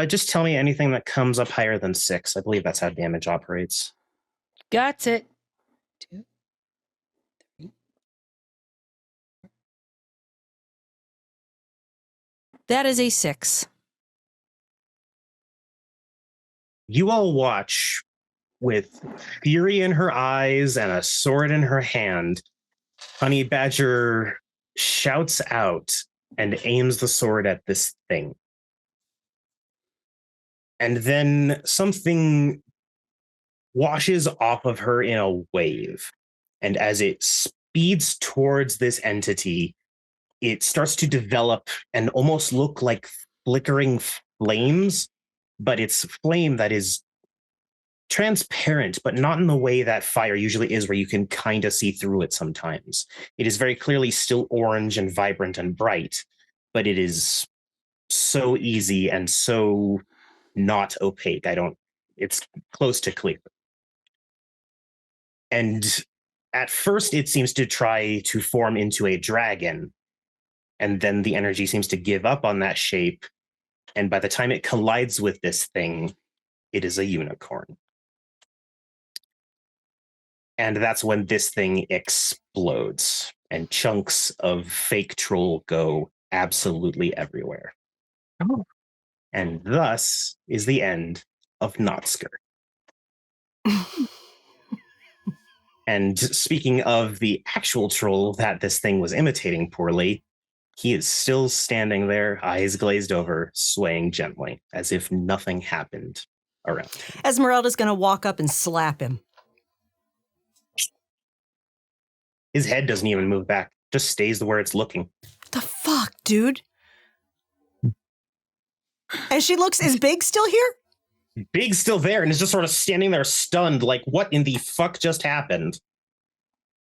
S2: Just tell me anything that comes up higher than 6. I believe that's how damage operates.
S6: Got it. 2, 3. That is a 6.
S2: You all watch with fury in her eyes and a sword in her hand. Honey Badger shouts out and aims the sword at this thing. And then something washes off of her in a wave. And as it speeds towards this entity, it starts to develop and almost look like flickering flames, but it's flame that is transparent, but not in the way that fire usually is, where you can kind of see through it sometimes. It is very clearly still orange and vibrant and bright, but it is so easy and so not opaque. It's close to clear. And at first it seems to try to form into a dragon, and then the energy seems to give up on that shape. And by the time it collides with this thing, it is a unicorn. And that's when this thing explodes and chunks of fake troll go absolutely everywhere.
S4: Oh.
S2: And thus is the end of Notsker. And speaking of the actual troll that this thing was imitating poorly, he is still standing there, eyes glazed over, swaying gently, as if nothing happened around him.
S3: Esmeralda's going to walk up and slap him.
S2: His head doesn't even move back, just stays where it's looking.
S3: The fuck, dude? And she looks, is Big still here?
S2: Big's still there and is just sort of standing there stunned, like, what in the fuck just happened?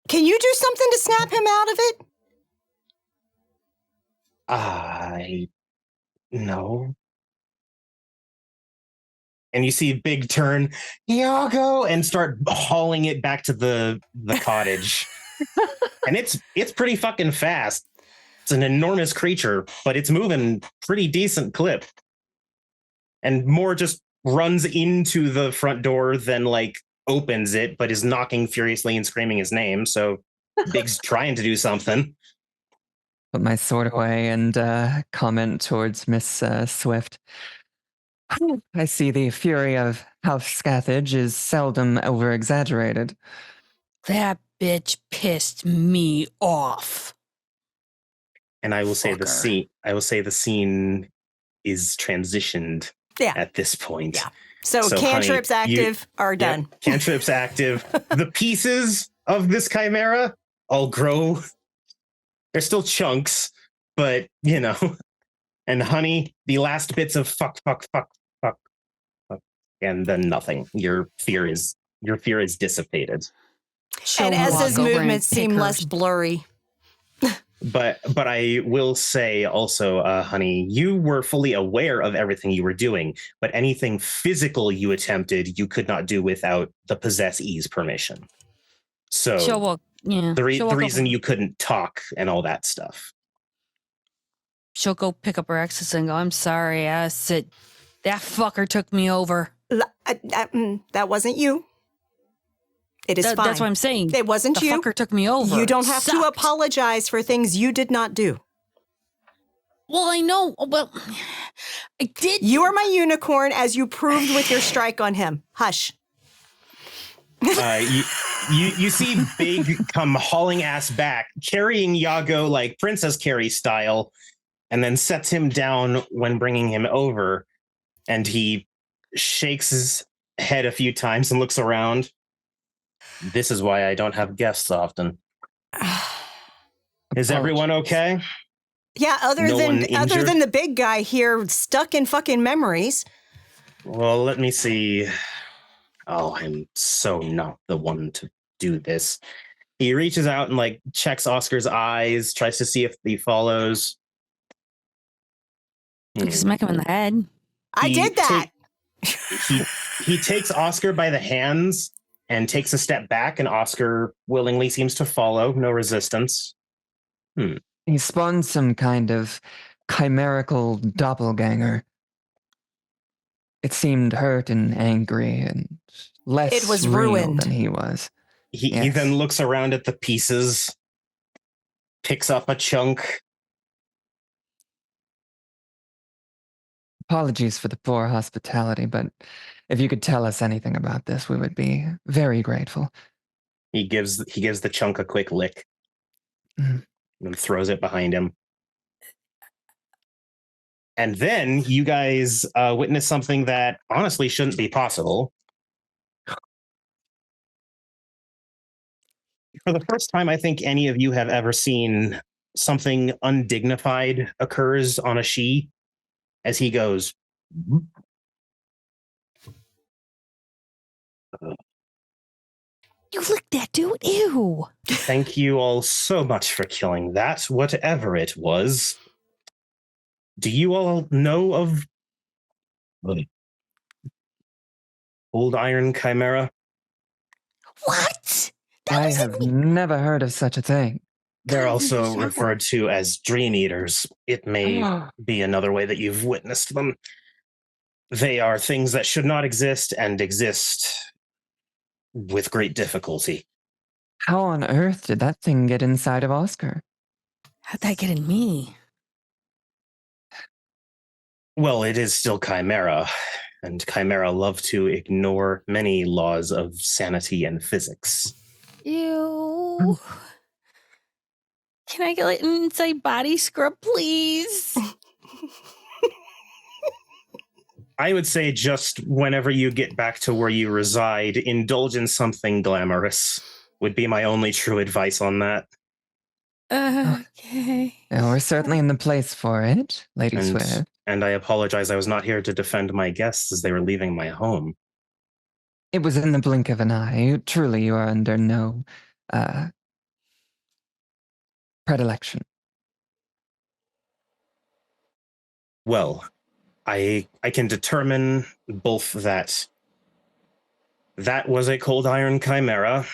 S3: Can you do something to snap him out of it?
S2: No. And you see Big turn, Iago, and start hauling it back to the cottage. And it's pretty fucking fast. It's an enormous creature, but it's moving pretty decent clip. And more just runs into the front door than like opens it, but is knocking furiously and screaming his name. So Big's trying to do something.
S4: Put my sword away and comment towards Miss Swift. I see the fury of House Scathage is seldom over-exaggerated.
S6: That bitch pissed me off.
S2: And I will say
S6: Fucker.
S2: the scene is transitioned at this point.
S3: Yeah. So
S2: honey,
S3: cantrips active are done.
S2: Yep, cantrips active. The pieces of this chimera all grow. They're still chunks, but you know. And honey, the last bits of fuck, and then nothing. Your fear is dissipated.
S3: And as his movements seem less blurry.
S2: But I will say also, honey, you were fully aware of everything you were doing, but anything physical you attempted, you could not do without the possessee's permission. So the reason you couldn't talk and all that stuff.
S6: She'll go pick up her exes and go, I'm sorry, That fucker took me over.
S3: That wasn't you. It is fine.
S6: That's what I'm saying.
S3: It wasn't
S6: the
S3: you.
S6: Fucker took me over.
S3: You don't have to
S6: Sucked.
S3: apologize for things you did not do.
S6: Well, I know. Well, I did.
S3: You are my unicorn, as you proved with your strike on him. Hush.
S2: You see Big come hauling ass back, carrying Yago like Princess Carrie style, and then sets him down when bringing him over. And he shakes his head a few times and looks around. This is why I don't have guests often. Is everyone okay?
S3: Yeah, other than the big guy here stuck in fucking memories.
S2: Well, let me see. Oh, I'm so not the one to do this. He reaches out and like checks Oscar's eyes, tries to see if he follows.
S6: You can smack him in the head.
S3: I did that.
S2: He takes Oscar by the hands and takes a step back, and Oscar willingly seems to follow, no resistance.
S4: He spawned some kind of chimerical doppelganger. It seemed hurt and angry and less
S3: It was
S4: real
S3: ruined.
S4: than he was.
S2: He then looks around at the pieces, picks up a chunk.
S4: Apologies for the poor hospitality, but if you could tell us anything about this, we would be very grateful.
S2: He gives the chunk a quick lick and throws it behind him. And then you guys witness something that honestly shouldn't be possible. For the first time, I think any of you have ever seen something undignified occurs on a she as he goes.
S6: You licked that, dude. Ew.
S2: Thank you all so much for killing that, whatever it was. Do you all know of Old Iron Chimera?
S6: What?
S4: I have never heard of such a thing.
S2: They're also referred to as dream eaters. It may be another way that you've witnessed them. They are things that should not exist and exist with great difficulty.
S4: How on earth did that thing get inside of Oscar?
S6: How'd that get in me?
S2: Well, it is still Chimera, and Chimera love to ignore many laws of sanity and physics.
S6: Ew. Can I get like an inside body scrub, please?
S2: I would say just whenever you get back to where you reside, indulge in something glamorous would be my only true advice on that.
S6: Okay.
S4: Yeah, we're certainly in the place for it, Lady Swift.
S2: And I apologize, I was not here to defend my guests as they were leaving my home.
S4: It was in the blink of an eye. Truly, you are under no predilection.
S2: Well, I can determine both that was a cold iron chimera.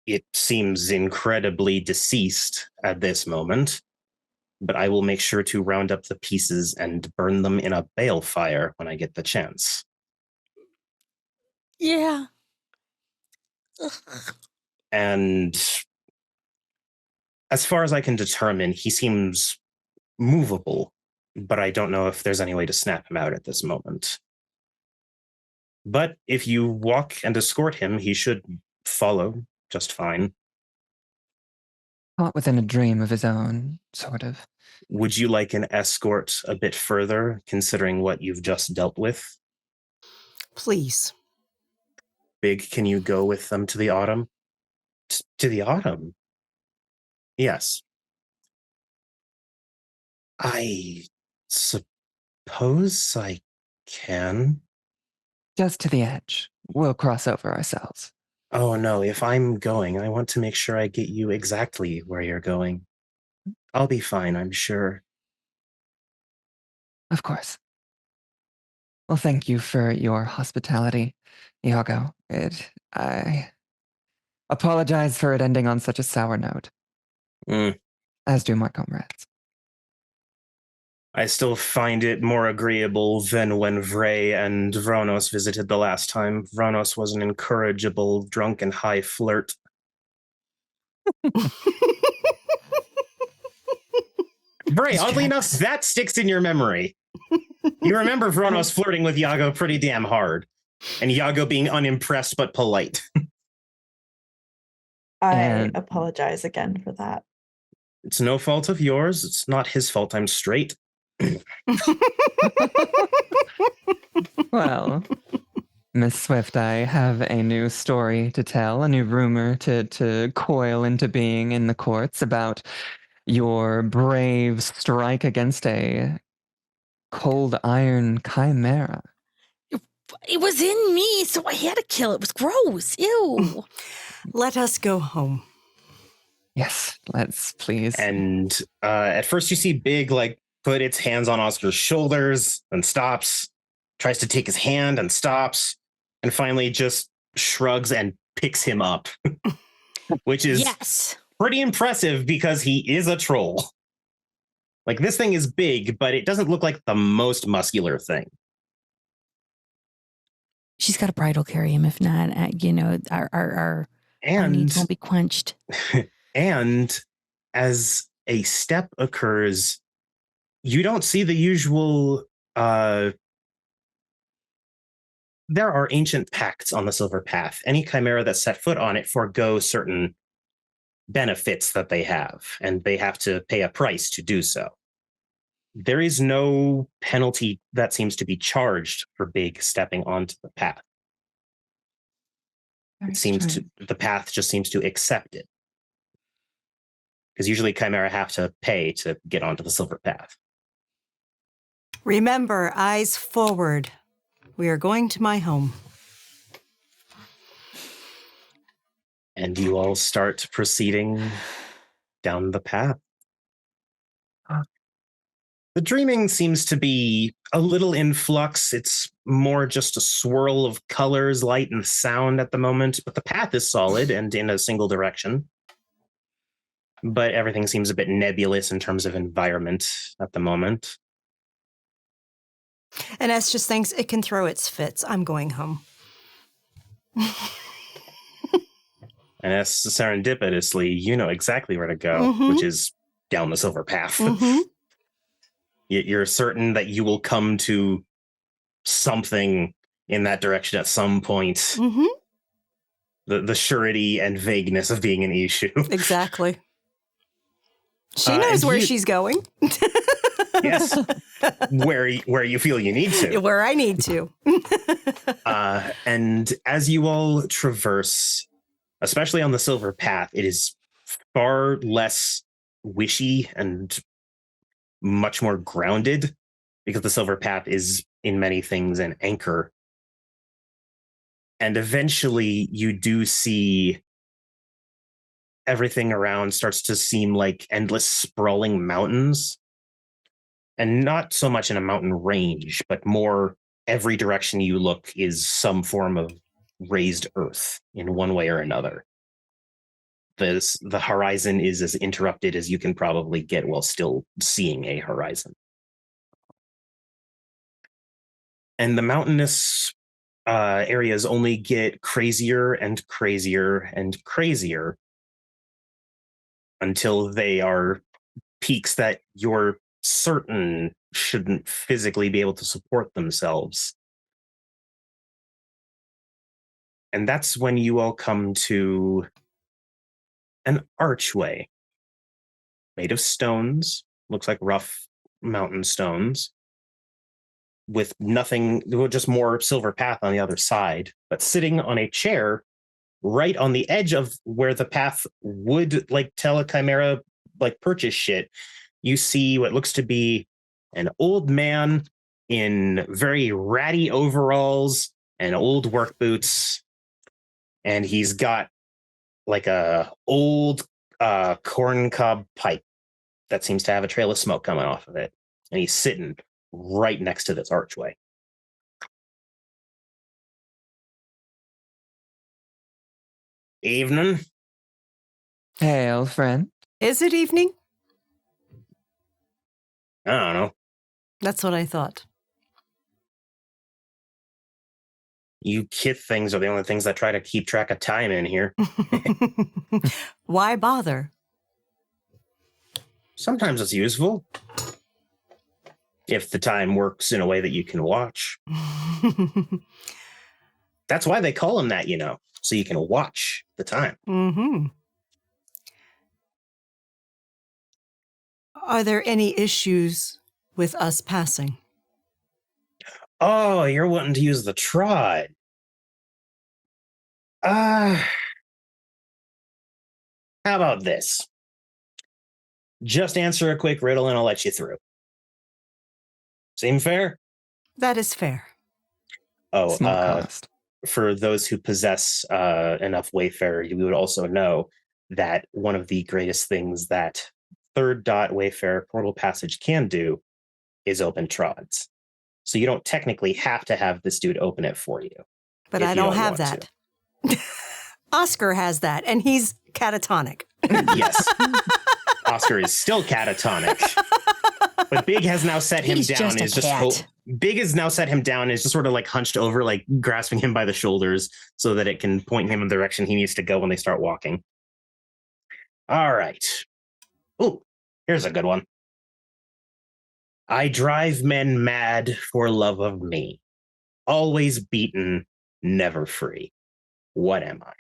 S2: It seems incredibly deceased at this moment, but I will make sure to round up the pieces and burn them in a bale fire when I get the chance.
S6: Yeah.
S2: And as far as I can determine, he seems movable, but I don't know if there's any way to snap him out at this moment. But if you walk and escort him, he should follow just fine.
S4: Caught within a dream of his own, sort of.
S2: Would you like an escort a bit further, considering what you've just dealt with?
S3: Please.
S2: Big, can you go with them to the autumn? To the autumn? Yes. I suppose I can.
S4: Just to the edge. We'll cross over ourselves.
S2: Oh no, if I'm going, I want to make sure I get you exactly where you're going. I'll be fine, I'm sure.
S4: Of course. Well, thank you for your hospitality, Iago. I apologize for it ending on such a sour note. As do my comrades.
S2: I still find it more agreeable than when Vray and Vronos visited the last time. Vronos was an incorrigible, drunk, and high flirt. Vray, oddly enough, that sticks in your memory. You remember Vronos flirting with Yago pretty damn hard, and Yago being unimpressed but polite.
S5: I apologize again for that.
S2: It's no fault of yours. It's not his fault I'm straight.
S4: Well, Miss Swift, I have a new story to tell, a new rumor to coil into being in the courts about your brave strike against a cold iron chimera.
S6: It was in me, so I had to kill it. It was gross. Ew.
S3: Let us go home.
S4: Yes, let's please.
S2: And at first you see Big put its hands on Oscar's shoulders and stops, tries to take his hand and stops, and finally just shrugs and picks him up, which is pretty impressive because he is a troll. This thing is big, but it doesn't look like the most muscular thing.
S6: She's got a bridle carry him. If not, our needs won't be quenched.
S2: And as a step occurs, you don't see the usual. There are ancient pacts on the Silver Path. Any chimera that set foot on it forego certain benefits that they have, and they have to pay a price to do so. There is no penalty that seems to be charged for Big stepping onto the path. The path just seems to accept it. Because usually chimera have to pay to get onto the Silver Path.
S3: Remember, eyes forward. We are going to my home.
S2: And you all start proceeding down the path. The dreaming seems to be a little in flux. It's more just a swirl of colors, light, and sound at the moment. But the path is solid and in a single direction. But everything seems a bit nebulous in terms of environment at the moment.
S3: And S just thinks it can throw its fits. I'm going home.
S2: And as serendipitously, you know exactly where to go, which is down the Silver Path. You're certain that you will come to something in that direction at some point. The surety and vagueness of being an issue.
S3: Exactly. She knows where she's going.
S2: Yes. Where you feel you need to.
S3: Where I need to.
S2: And as you all traverse, especially on the Silver Path, it is far less wishy and much more grounded, because the Silver Path is in many things an anchor. And eventually you do see everything around starts to seem like endless sprawling mountains. And not so much in a mountain range, but more every direction you look is some form of raised earth in one way or another. The horizon is as interrupted as you can probably get while still seeing a horizon. And the mountainous areas only get crazier and crazier and crazier until they are peaks that you're certain shouldn't physically be able to support themselves. And that's when you all come to an archway made of stones, looks like rough mountain stones, with nothing, just more Silver Path on the other side, but sitting on a chair right on the edge of where the path would tell a chimera purchase shit. You see what looks to be an old man in very ratty overalls and old work boots, and he's got a old corncob pipe that seems to have a trail of smoke coming off of it, and he's sitting right next to this archway. Evening.
S4: Hey, old friend.
S3: Is it evening?
S2: I don't know.
S3: That's what I thought.
S2: You kith things are the only things that try to keep track of time in here.
S3: Why bother?
S2: Sometimes it's useful. If the time works in a way that you can watch. That's why they call them that, so you can watch the time.
S3: Mm-hmm. Are there any issues with us passing?
S2: Oh, you're wanting to use the trod. How about this? Just answer a quick riddle and I'll let you through. Seem fair?
S3: That is fair.
S2: Oh,
S4: Small cost.
S2: For those who possess enough Wayfarer, you would also know that one of the greatest things that third dot Wayfarer portal passage can do is open trods. So you don't technically have to have this dude open it for you.
S3: But
S2: if
S3: I
S2: you
S3: don't have
S2: want
S3: that. Oscar has that, and he's catatonic.
S2: Yes. Oscar is still catatonic. But Big has now set him
S6: He's
S2: down.
S6: just a cat.
S2: Big has now set him down. Is just sort of like hunched over, like grasping him by the shoulders so that it can point him in the direction he needs to go when they start walking. All right. Ooh, here's a good one. I drive men mad for love of me. Always beaten, never free. What am I?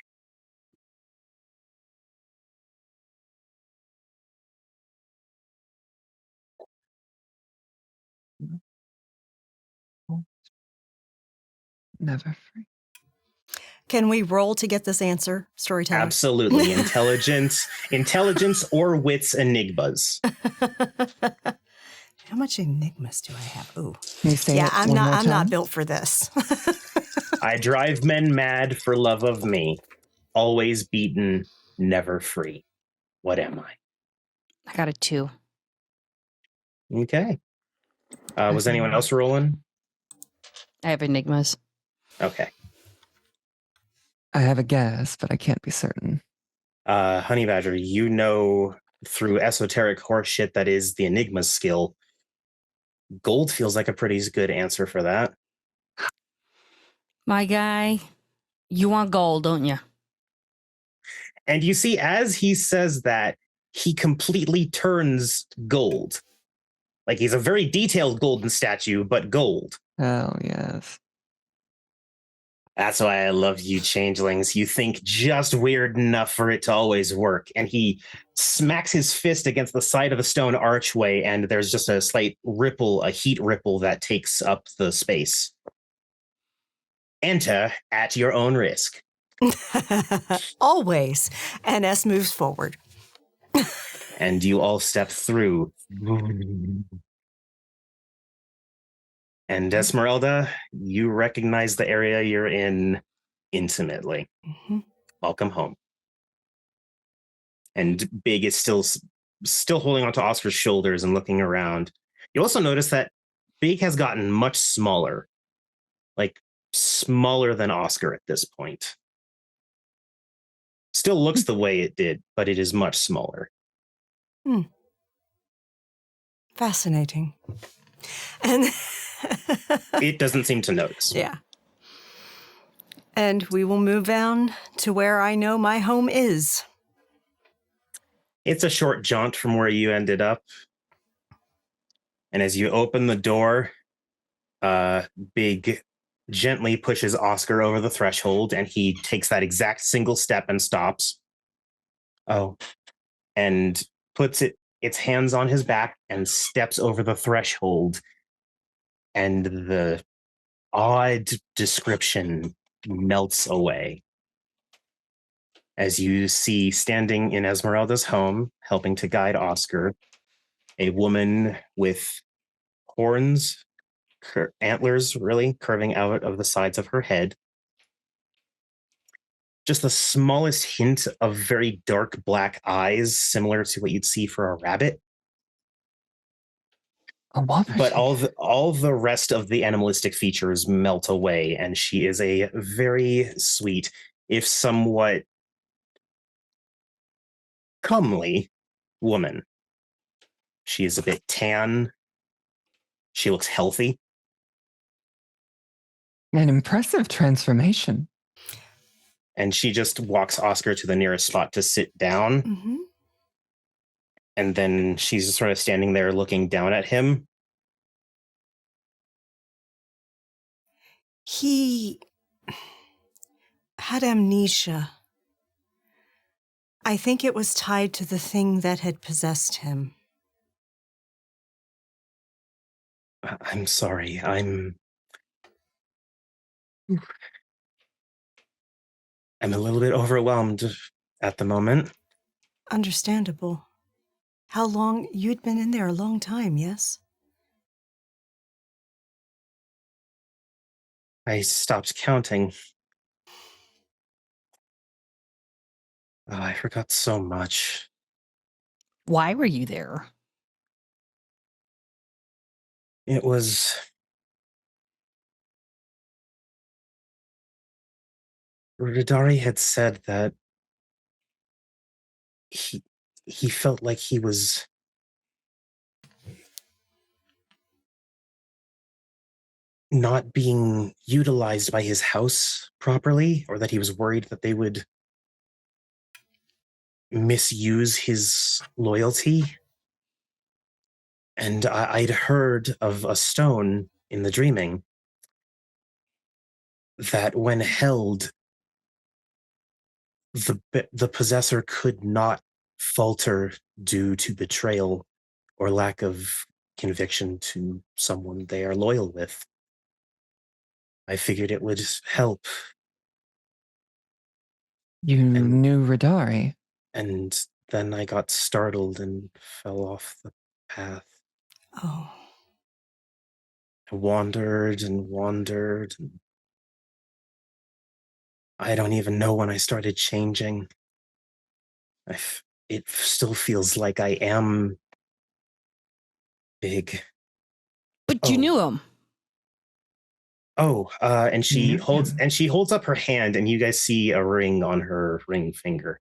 S4: Never free.
S3: Can we roll to get this answer, storyteller?
S2: Absolutely. Intelligence or wits enigmas.
S3: How much enigmas do I have? Ooh.
S4: Can you say
S3: Yeah,
S4: it
S3: I'm
S4: one
S3: not.
S4: more
S3: I'm not
S4: time?
S3: built for this.
S2: I drive men mad for love of me. Always beaten, never free. What am I?
S6: I got a 2.
S2: Okay. Was anyone else rolling?
S6: I have enigmas.
S2: Okay.
S4: I have a guess, but I can't be certain.
S2: Honey Badger, you know through esoteric horseshit that is the Enigma skill, gold feels like a pretty good answer for that.
S6: My guy, you want gold, don't you?
S2: And you see, as he says that, he completely turns gold. Like he's a very detailed golden statue, but gold.
S4: Oh, yes.
S2: That's why I love you, changelings. You think just weird enough for it to always work. And he smacks his fist against the side of the stone archway, and there's just a slight ripple, a heat ripple that takes up the space. Enter at your own risk.
S3: Always. And S moves forward.
S2: And you all step through. And Esmeralda, you recognize the area you're in intimately.
S3: Mm-hmm.
S2: Welcome home. And Big is still holding onto Oscar's shoulders and looking around. You also notice that Big has gotten much smaller, like smaller than Oscar at this point. Still looks the way it did, but it is much smaller.
S3: Fascinating. And
S2: It doesn't seem to notice.
S3: yeah. And we will move on to where I know my home is.
S2: It's a short jaunt from where you ended up. And as you open the door, Big gently pushes Oscar over the threshold, and he takes that exact single step and stops. Oh. And puts its hands on his back and steps over the threshold. And the odd description melts away as you see standing in Esmeralda's home, helping to guide Oscar, a woman with horns, antlers really curving out of the sides of her head. Just the smallest hint of very dark black eyes, similar to what you'd see for a rabbit. But all the rest of the animalistic features melt away, and she is a very sweet, if somewhat comely woman. She is a bit tan. She looks healthy.
S4: An impressive transformation.
S2: And she just walks Oscar to the nearest spot to sit down.
S3: Mm-hmm.
S2: And then she's sort of standing there looking down at him.
S3: He had amnesia. I think it was tied to the thing that had possessed him.
S2: I'm sorry. I'm a little bit overwhelmed at the moment.
S3: Understandable. How long? You'd been in there a long time, yes?
S2: I stopped counting. Oh, I forgot so much.
S6: Why were you there?
S2: It was... Rodari had said that he felt like he was not being utilized by his house properly, or that he was worried that they would misuse his loyalty. And I'd heard of a stone in the dreaming that when held, the possessor could not falter due to betrayal or lack of conviction to someone they are loyal with. I figured it would help.
S4: You knew Rodari.
S2: And then I got startled and fell off the path.
S3: Oh.
S2: I wandered and wandered. And I don't even know when I started changing. It still feels like I am big.
S6: But you knew him.
S2: And she holds up her hand, and you guys see a ring on her ring finger.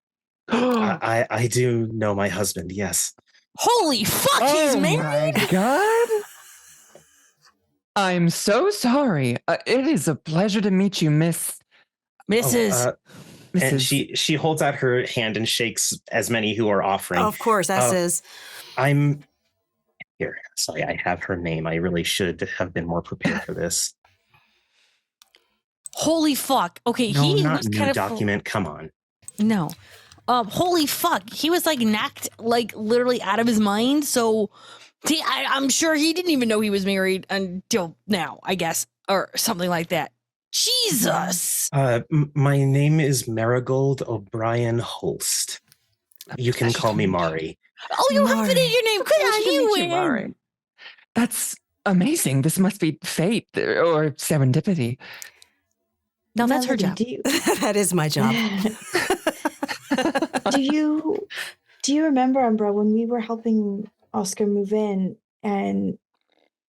S2: I do know my husband, yes.
S6: Holy fuck, he's married?
S4: Oh my god! I'm so sorry. It is a pleasure to meet you, Mrs.
S2: And she holds out her hand and shakes as many who are offering.
S3: Of course, S.
S2: I'm here. Sorry, I have her name. I really should have been more prepared for this.
S6: Holy fuck. Okay,
S2: No,
S6: he
S2: not
S6: was
S2: new
S6: kind of
S2: document. Come on.
S6: No. Holy fuck. He was like knocked like literally out of his mind. So I'm sure he didn't even know he was married until now, I guess, or something like that. Jesus.
S2: My name is Marigold O'Brien Holst. You can call me Mari.
S6: Oh, you hyphenated your name. Good on you,
S4: Mari. That's amazing. This must be fate or serendipity.
S6: No, that's her job.
S3: That is my job.
S5: Do you remember, Umbra, when we were helping Oscar move in and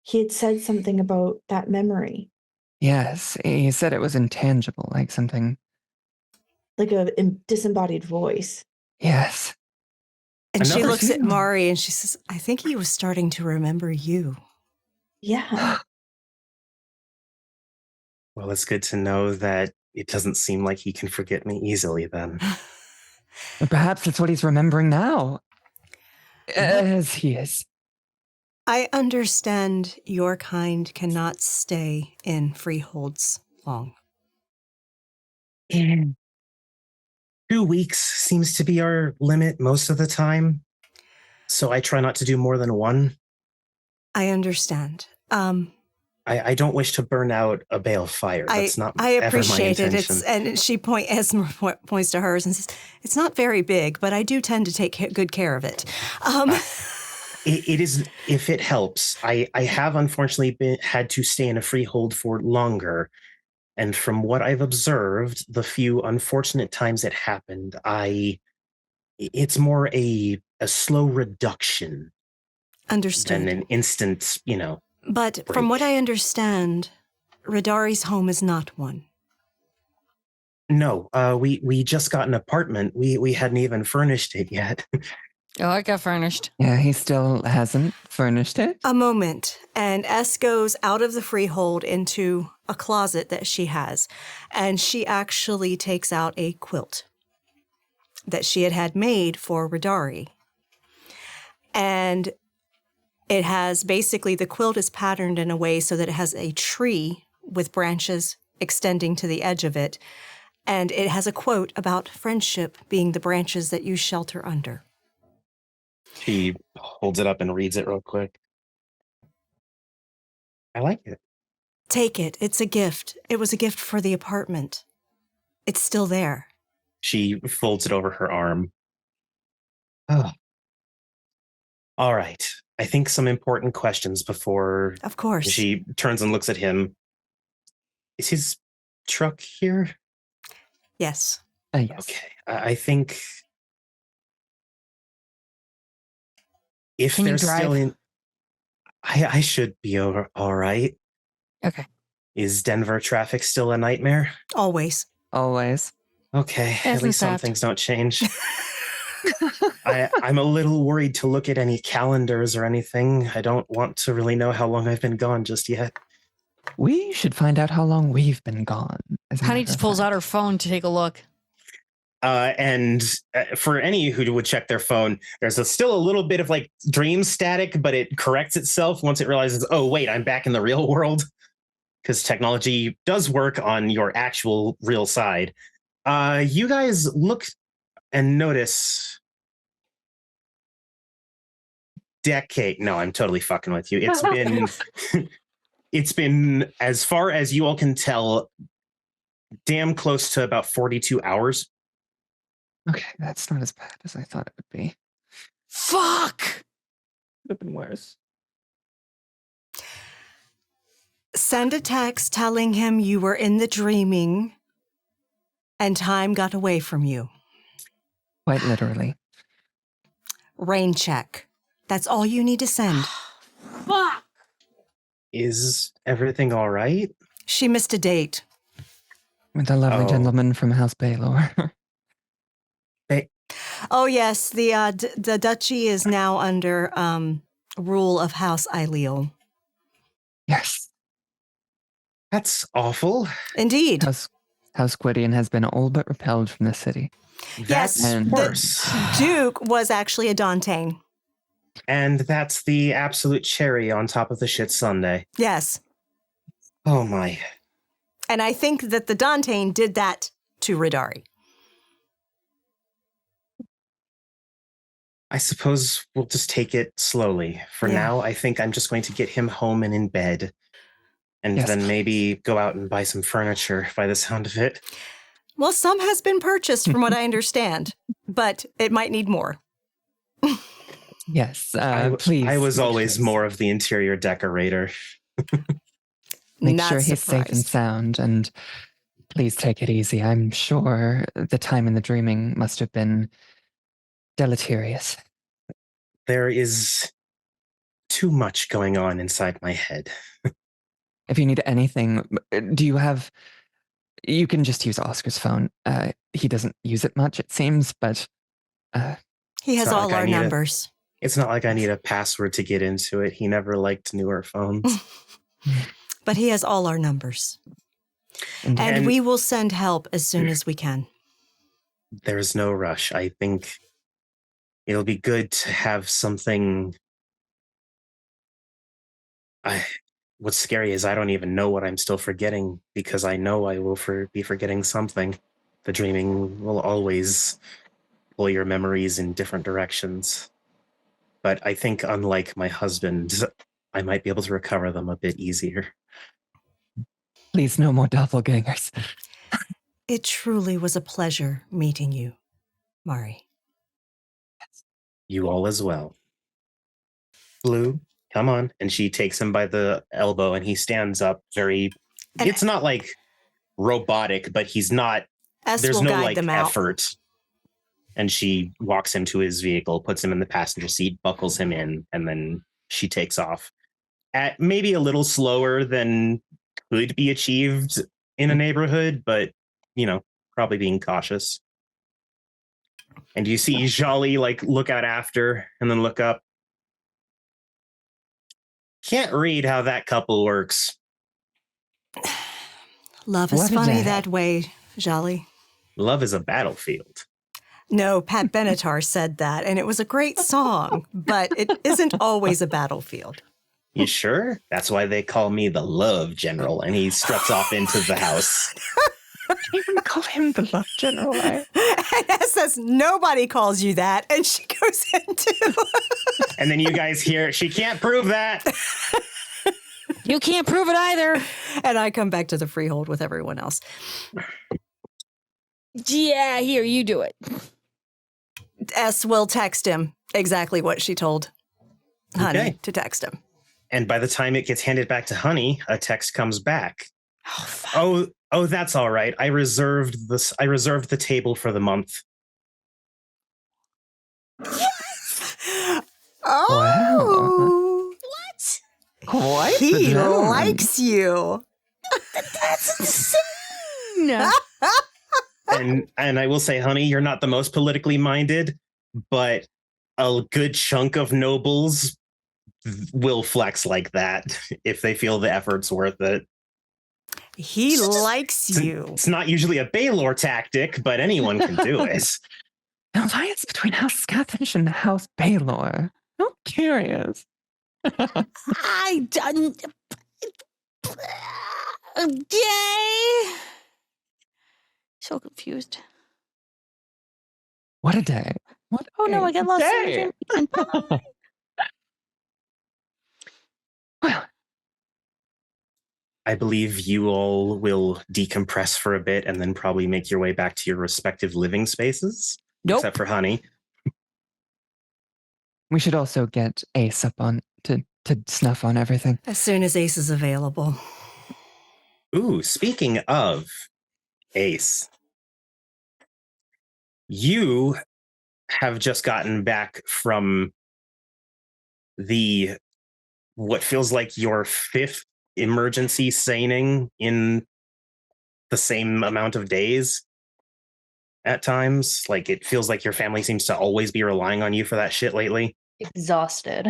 S5: he had said something about that memory?
S4: Yes, he said it was intangible, like something.
S5: Like a disembodied voice.
S4: Yes.
S3: And she looks at Mari and she says, I think he was starting to remember you.
S5: Yeah.
S2: Well, it's good to know that it doesn't seem like he can forget me easily then.
S4: Perhaps that's what he's remembering now. As he is.
S3: I understand your kind cannot stay in freeholds long.
S2: 2 weeks seems to be our limit most of the time. So I try not to do more than one.
S3: I understand.
S2: I don't wish to burn out a bale of fire. That's not
S3: I
S2: ever
S3: appreciate
S2: my
S3: it.
S2: intention.
S3: And she Esmer points to hers and says, it's not very big, but I do tend to take good care of it.
S2: It is, if it helps. I have unfortunately had to stay in a freehold for longer. And from what I've observed, the few unfortunate times it happened, it's more a slow reduction.
S3: Understood.
S2: Than an instant,
S3: But
S2: break.
S3: From what I understand, Rodari's home is not one.
S2: No, we just got an apartment. We hadn't even furnished it yet.
S6: Oh, it got furnished.
S4: Yeah, he still hasn't furnished it.
S3: A moment, and S goes out of the freehold into a closet that she has, and she actually takes out a quilt that she had made for Radari. And it has basically, the quilt is patterned in a way so that it has a tree with branches extending to the edge of it. And it has a quote about friendship being the branches that you shelter under.
S2: She holds it up and reads it real quick. I like it.
S3: Take it. It's a gift. It was a gift for the apartment. It's still there.
S2: She folds it over her arm. Oh. All right. I think some important questions before
S3: Of course.
S2: she turns and looks at him. Is his truck here?
S3: Yes.
S4: Yes.
S2: Okay. I think if
S6: Can you
S2: they're still
S6: drive?
S2: in, I should be all right.
S6: Okay.
S2: Is Denver traffic still a nightmare?
S3: Always.
S4: Always.
S2: Okay, at
S6: Hasn't
S2: least some
S6: stopped.
S2: things don't change. I'm a little worried to look at any calendars or anything. I don't want to really know how long I've been gone just yet.
S4: We should find out how long we've been gone. as a
S6: Honey
S4: matter
S6: just
S4: of
S6: pulls
S4: fact.
S6: out her phone to take a look.
S2: And for any who would check their phone, there's still a little bit of like dream static, but it corrects itself once it realizes, oh, wait, I'm back in the real world. Because technology does work on your actual real side. You guys look and notice decade. No, I'm totally fucking with you. It's been it's been, as far as you all can tell, damn close to about 42 hours.
S4: Okay, that's not as bad as I thought it would be.
S6: Fuck!
S4: Could have been worse.
S3: Send a text telling him you were in the dreaming and time got away from you.
S4: Quite literally.
S3: Rain check. That's all you need to send.
S6: Fuck!
S2: Is everything all right?
S3: She missed a date.
S4: With the lovely
S2: Oh.
S4: gentleman from House Baylor.
S3: Oh, yes. The duchy is now under rule of House Ailiel.
S4: Yes.
S2: That's awful.
S3: Indeed.
S4: House Gwydion has been all but repelled from the city.
S2: That's
S3: Yes,
S2: worse.
S3: Duke was actually a Dantain.
S2: And that's the absolute cherry on top of the shit sundae.
S3: Yes.
S2: Oh my.
S3: And I think that the Dantain did that to Radari.
S2: I suppose we'll just take it slowly. For
S3: Yeah.
S2: now, I think I'm just going to get him home and in bed. And
S4: Yes.
S2: then maybe go out and buy some furniture by the sound of it.
S3: Well, some has been purchased from what I understand, but it might need more.
S4: Yes,
S2: I
S4: please.
S2: was
S4: make
S2: always
S4: sure-
S2: more of the interior decorator.
S4: Make
S3: Not
S4: sure he's safe and
S3: surprised.
S4: sound, and please take it easy. I'm sure the time in the dreaming must have been deleterious.
S2: There is too much going on inside my head.
S4: If you need anything, do you have... You can just use Oscar's phone. He doesn't use it much, it seems, but...
S3: He has
S2: It's not
S3: all
S2: like I
S3: our
S2: need
S3: numbers.
S2: It's not like I need a password to get into it. He never liked newer phones.
S3: But he has all our numbers.
S4: indeed.
S3: And we will send help as soon as we can.
S2: There's no rush. I think it'll be good to have something. What's scary is I don't even know what I'm still forgetting, because I know I will be forgetting something. The dreaming will always pull your memories in different directions. But I think, unlike my husband, I might be able to recover them a bit easier.
S4: Please, no more doppelgangers.
S3: It truly was a pleasure meeting you, Mari.
S2: You all as well. Blue, come on. And she takes him by the elbow and he stands up very...
S3: And-
S2: it's not like robotic, but he's not...
S3: S
S2: There's
S3: will
S2: no
S3: guide
S2: like
S3: them out.
S2: effort. And she walks him to his vehicle, puts him in the passenger seat, buckles him in, and then she takes off. At maybe a little slower than could be achieved in a neighborhood, but, you know, probably being cautious. And you see Jolly like look out after and then look up. Can't read how that couple works.
S3: Love is
S4: What a
S3: funny
S4: day.
S3: that way, Jolly.
S2: Love is a battlefield.
S3: No, Pat Benatar said that, and it was a great song, but it isn't always a battlefield.
S2: You sure? That's why they call me the Love General. And he struts off into the house.
S4: You even call him the love general, eh?
S3: And S says, nobody calls you that, and she goes into...
S2: And then you guys hear, she can't prove that.
S6: You can't prove it either.
S3: And I come back to the freehold with everyone else.
S6: Yeah, here, you do it.
S3: S will text him exactly what she told Honey
S2: Okay.
S3: to text him.
S2: And by the time it gets handed back to Honey, a text comes back.
S6: Oh, fuck.
S2: Oh, that's all right. I reserved the table for the month.
S3: Oh,
S4: Quite the
S3: he
S4: gentleman.
S3: likes you.
S6: That's insane.
S2: And I will say, Honey, you're not the most politically minded, but a good chunk of nobles will flex like that if they feel the effort's worth it.
S3: He likes you.
S2: It's not usually a Baylor tactic, but anyone can do it.
S4: An alliance between House Scatfish and House Baylor. I'm curious.
S6: I done. Yay! So confused.
S4: What a day. What
S6: Oh no,
S4: a
S6: I got lost.
S4: day. Well,
S2: I believe you all will decompress for a bit and then probably make your way back to your respective living spaces.
S6: Nope.
S2: Except for Honey.
S4: we should also get Ace up on to snuff on everything.
S3: As soon as Ace is available.
S2: Ooh, speaking of Ace, you have just gotten back from what feels like your 5th emergency seining in the same amount of days at times. Like, it feels like your family seems to always be relying on you for that shit lately.
S7: Exhausted.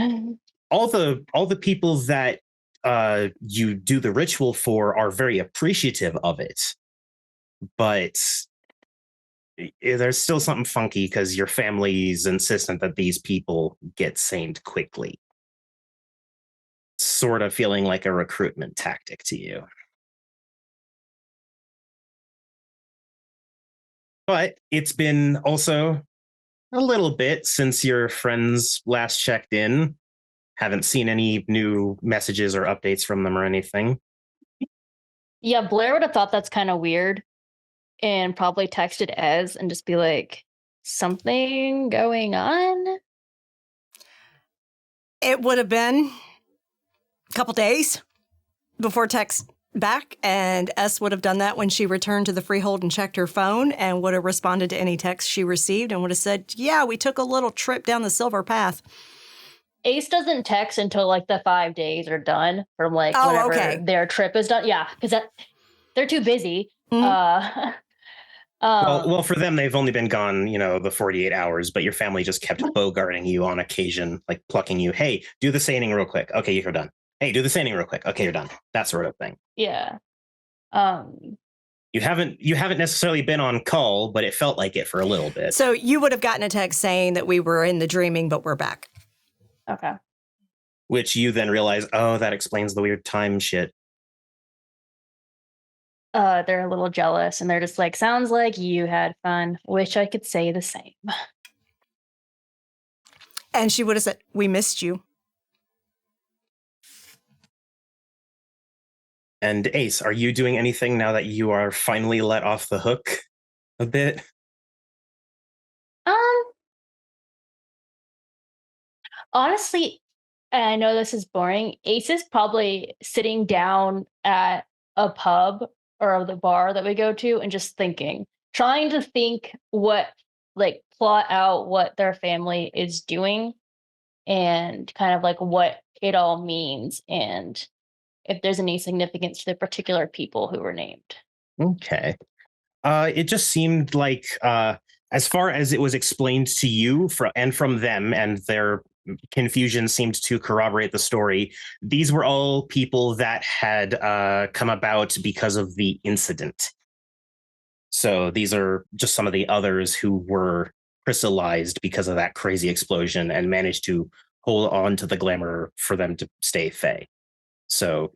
S2: All the people that you do the ritual for are very appreciative of it, but there's still something funky because your family's insistent that these people get saned quickly. Sort of feeling like a recruitment tactic to you. But it's been also a little bit since your friends last checked in. Haven't seen any new messages or updates from them or anything.
S7: Yeah, Blair would have thought that's kind of weird and probably texted Ez and just be like, something going on?
S3: It would have been a couple days before text back, and S would have done that when she returned to the freehold and checked her phone and would have responded to any text she received and would have said, yeah, we took a little trip down the Silver Path.
S7: Ace doesn't text until like the 5 days are done from like
S3: Oh,
S7: whenever
S3: okay.
S7: their trip is done. Yeah, because they're too busy.
S3: Mhm.
S2: Well, for them, they've only been gone, the 48 hours, but your family just kept bogarting you on occasion, like plucking you. Hey, do the seining real quick. Okay, you're done. Hey, do the seining real quick. Okay, you're done. That sort of thing.
S7: Yeah.
S2: You haven't necessarily been on call, but it felt like it for a little bit.
S3: So you would have gotten a text saying that we were in the dreaming, but we're back.
S7: Okay.
S2: Which you then realize, oh, that explains the weird time shit.
S7: They're a little jealous and they're just like, sounds like you had fun. Wish I could say the same.
S3: And she would have said, we missed you.
S2: And Ace, are you doing anything now that you are finally let off the hook a bit?
S7: Honestly, and I know this is boring, Ace is probably sitting down at a pub or the bar that we go to and just trying to think plot out what their family is doing and kind of like what it all means and if there's any significance to the particular people who were named.
S2: Okay. It just seemed like as far as it was explained to you and from them, and their confusion seemed to corroborate the story, these were all people that had come about because of the incident. So these are just some of the others who were crystallized because of that crazy explosion and managed to hold on to the glamour for them to stay Fae. So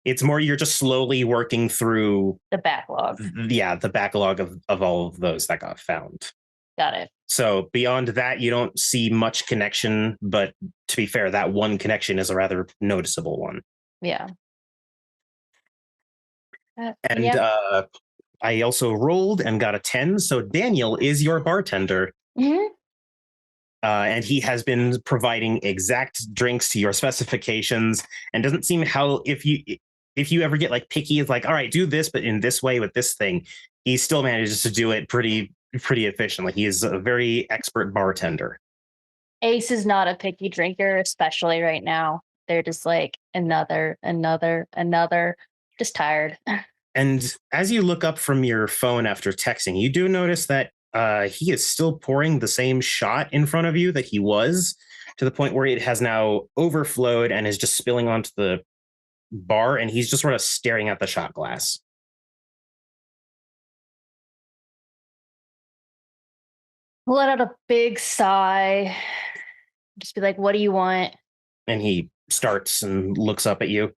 S2: it's more you're just slowly working through
S7: The backlog.
S2: the backlog of all of those that got found.
S7: Got it.
S2: So beyond that, you don't see much connection, but to be fair, that one connection is a rather noticeable one.
S7: Yeah.
S2: And
S7: yeah.
S2: I also rolled and got a 10. So Daniel is your bartender.
S7: Mhm.
S2: And he has been providing exact drinks to your specifications, and doesn't seem how if you ever get like picky, it's like, all right, do this, but in this way with this thing, he still manages to do it pretty efficiently. He is a very expert bartender.
S7: Ace is not a picky drinker, especially right now. They're just like another, just tired.
S2: And as you look up from your phone after texting, you do notice that he is still pouring the same shot in front of you that he was, to the point where it has now overflowed and is just spilling onto the bar, and he's just sort of staring at the shot glass.
S7: Let out a big sigh. Just be like, what do you want?
S2: And he starts and looks up at you.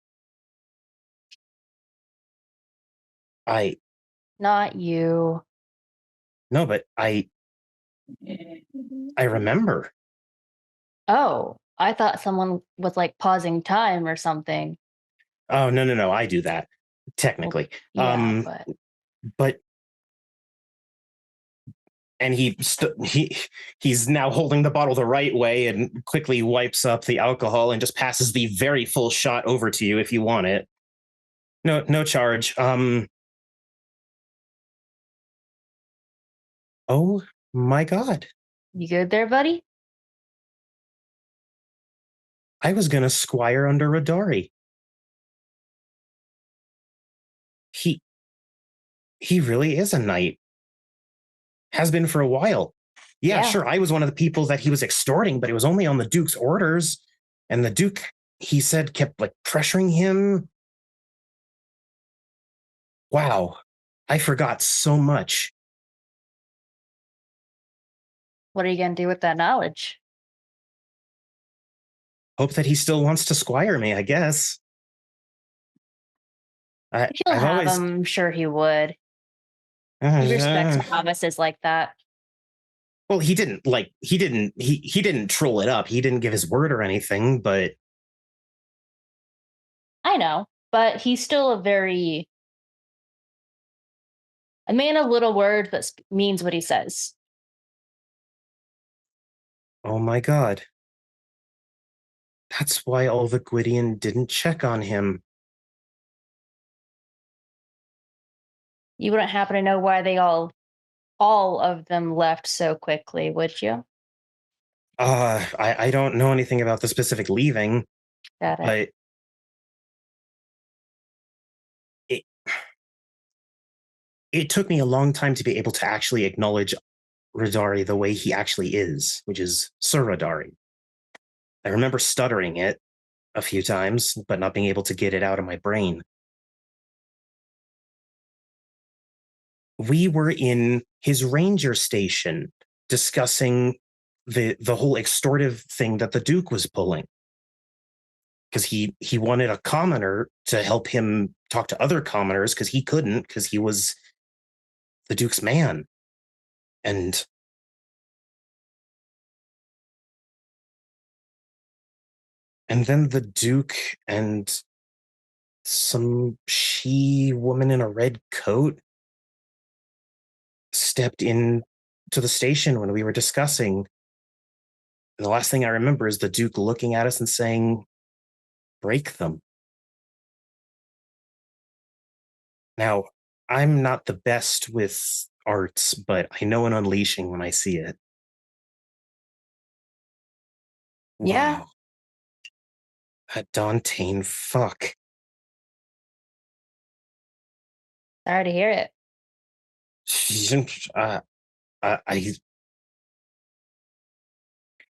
S7: Not you.
S2: No, but I remember.
S7: Oh, I thought someone was like pausing time or something.
S2: Oh, no, I do that technically.
S7: Yeah,
S2: but and he's now holding the bottle the right way and quickly wipes up the alcohol and just passes the very full shot over to you if you want it. No charge. Oh my God.
S7: You good there, buddy?
S2: I was gonna squire under Radari. He really is a knight. Has been for a while. Yeah, sure. I was one of the people that he was extorting, but it was only on the Duke's orders. And the Duke, he said, kept like pressuring him. Wow. I forgot so much.
S7: What are you going to do with that knowledge?
S2: Hope that he still wants to squire me, I guess.
S7: If you'll have him, I'm sure he would. He respects novices like that.
S2: Well, he didn't troll it up. He didn't give his word or anything, but
S7: I know, but he's still a man of little words that means what he says.
S2: Oh my God. That's why all the Gwydion didn't check on him.
S7: You wouldn't happen to know why they all of them left so quickly, would you?
S2: I don't know anything about the specific leaving.
S7: Got it.
S2: But it took me a long time to be able to actually acknowledge Radari the way he actually is, which is Sir Radari. I remember stuttering it a few times, but not being able to get it out of my brain. We were in his ranger station discussing the whole extortive thing that the Duke was pulling. Because he wanted a commoner to help him talk to other commoners, because he couldn't, because he was the Duke's man. And then the Duke and some she-woman in a red coat stepped in to the station when we were discussing. And the last thing I remember is the Duke looking at us and saying, "Break them." Now, I'm not the best with arts, but I know an unleashing when I see it.
S7: Yeah.
S2: Wow. That Dantain fuck.
S7: Sorry to hear it.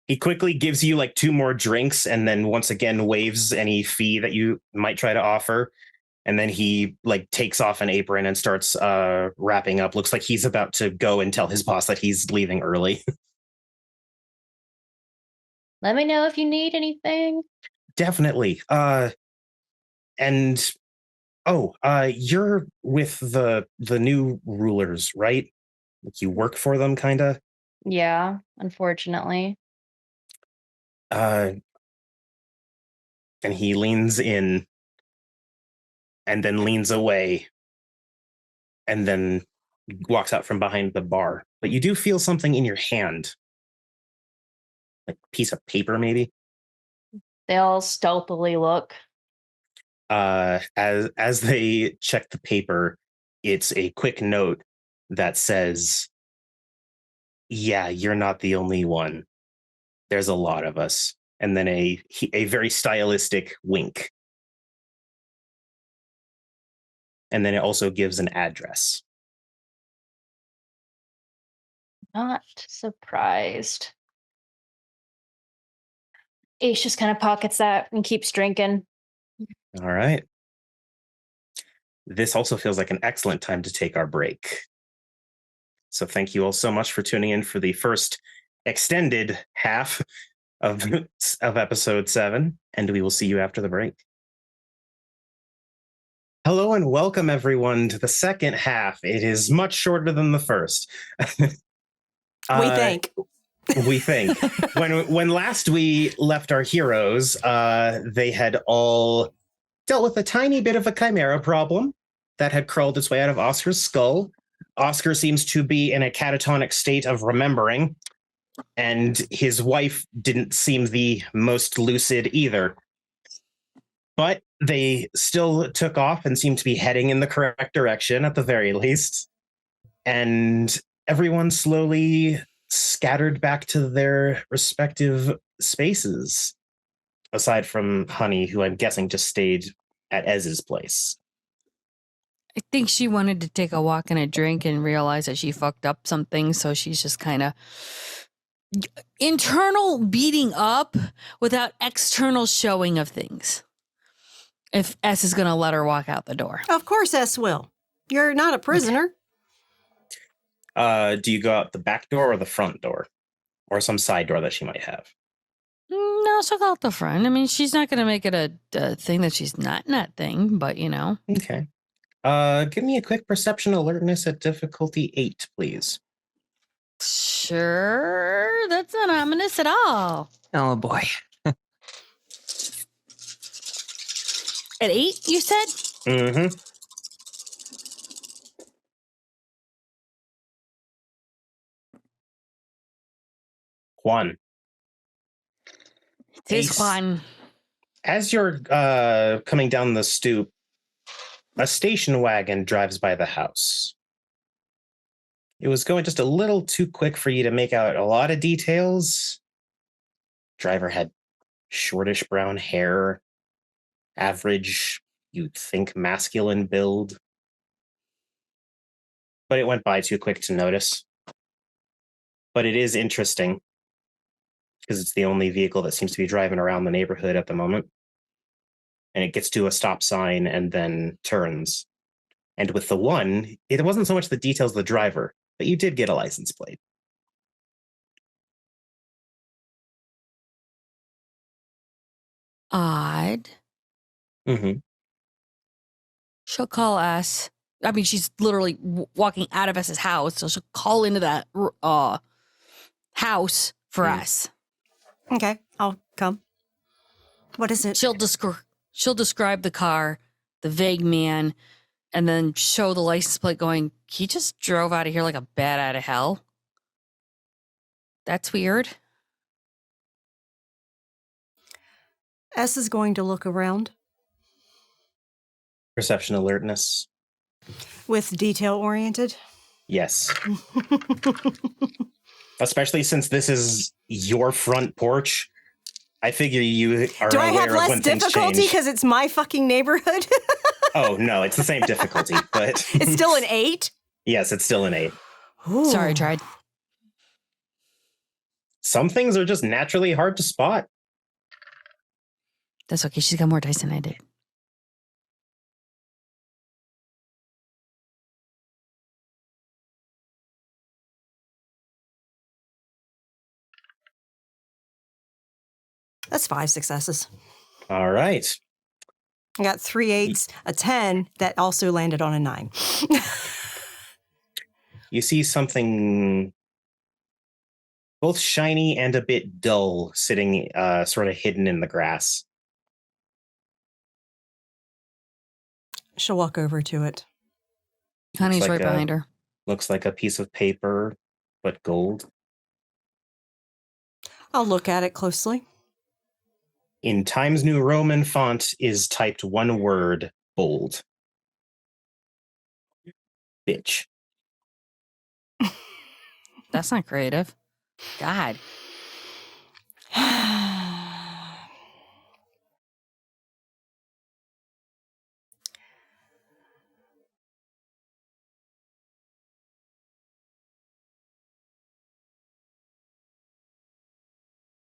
S2: He quickly gives you like 2 more drinks and then once again waives any fee that you might try to offer. And then he like takes off an apron and starts wrapping up. Looks like he's about to go and tell his boss that he's leaving early.
S7: Let me know if you need anything.
S2: Definitely. You're with the new rulers, right? Like you work for them, kind of.
S7: Yeah, unfortunately.
S2: And he leans in and then leans away and then walks out from behind the bar. But you do feel something in your hand. Like a piece of paper, maybe.
S7: They all stealthily look.
S2: As they check the paper, it's a quick note that says, "Yeah, you're not the only one. There's a lot of us." And then a very stylistic wink. And then it also gives an address.
S7: Not surprised. Ace just kind of pockets that and keeps drinking.
S2: All right. This also feels like an excellent time to take our break. So thank you all so much for tuning in for the first extended half of episode 7, and we will see you after the break. Hello and welcome everyone to the second half. It is much shorter than the first.
S3: We think.
S2: We think. When last we left our heroes, they had all dealt with a tiny bit of a chimera problem that had crawled its way out of Oscar's skull. Oscar seems to be in a catatonic state of remembering, and his wife didn't seem the most lucid either. But they still took off and seemed to be heading in the correct direction at the very least. And everyone slowly scattered back to their respective spaces, aside from Honey, who I'm guessing just stayed at Ez's place.
S6: I think she wanted to take a walk and a drink and realize that she fucked up something, so she's just kind of internal beating up without external showing of things. If S is going to let her walk out the door.
S3: Of course S will. You're not a prisoner.
S2: Do you go out the back door or the front door? Or some side door that she might have?
S6: No, she'll go out the front. I mean, she's not going to make it a thing that she's not in that thing, but you know.
S2: Okay. Give me a quick perception alertness at difficulty 8, please.
S6: Sure. That's not ominous at all.
S4: Oh boy.
S6: At 8, you said?
S2: Mm-hmm. Juan.
S6: It is
S2: Ace.
S6: Juan.
S2: As you're coming down the stoop, a station wagon drives by the house. It was going just a little too quick for you to make out a lot of details. Driver had shortish brown hair, average, you'd think, masculine build. But it went by too quick to notice. But it is interesting, because it's the only vehicle that seems to be driving around the neighborhood at the moment. And it gets to a stop sign and then turns. And with the one, it wasn't so much the details of the driver, but you did get a license plate.
S6: Odd.
S2: Mm-hmm.
S6: She'll call us. I mean, she's literally walking out of S's house, so she'll call into that house for us.
S3: Okay, I'll come. What is it?
S6: She'll describe the car, the vague man, and then show the license plate going, he just drove out of here like a bat out of hell. That's weird.
S3: S is going to look around.
S2: Perception alertness.
S3: With detail-oriented?
S2: Yes. Especially since this is your front porch. I figure you are
S3: Do I
S2: aware
S3: have
S2: of
S3: less
S2: when things
S3: difficulty
S2: change.
S3: because it's my fucking neighborhood?
S2: Oh, no, it's the same difficulty, but...
S3: It's still an 8?
S2: Yes, it's still an 8.
S3: Ooh.
S6: Sorry, tried.
S2: some things are just naturally hard to spot.
S6: That's okay. She's got more dice than I did.
S3: That's 5 successes.
S2: All right.
S3: I got 3 8s, a 10 that also landed on a 9.
S2: You see something both shiny and a bit dull sitting sort of hidden in the grass.
S3: She'll walk over to it.
S6: Honey's
S2: like
S6: right behind her.
S2: Looks like a piece of paper, but gold.
S3: I'll look at it closely.
S2: In Times New Roman font is typed one word, bold. Bitch.
S6: That's not creative. God.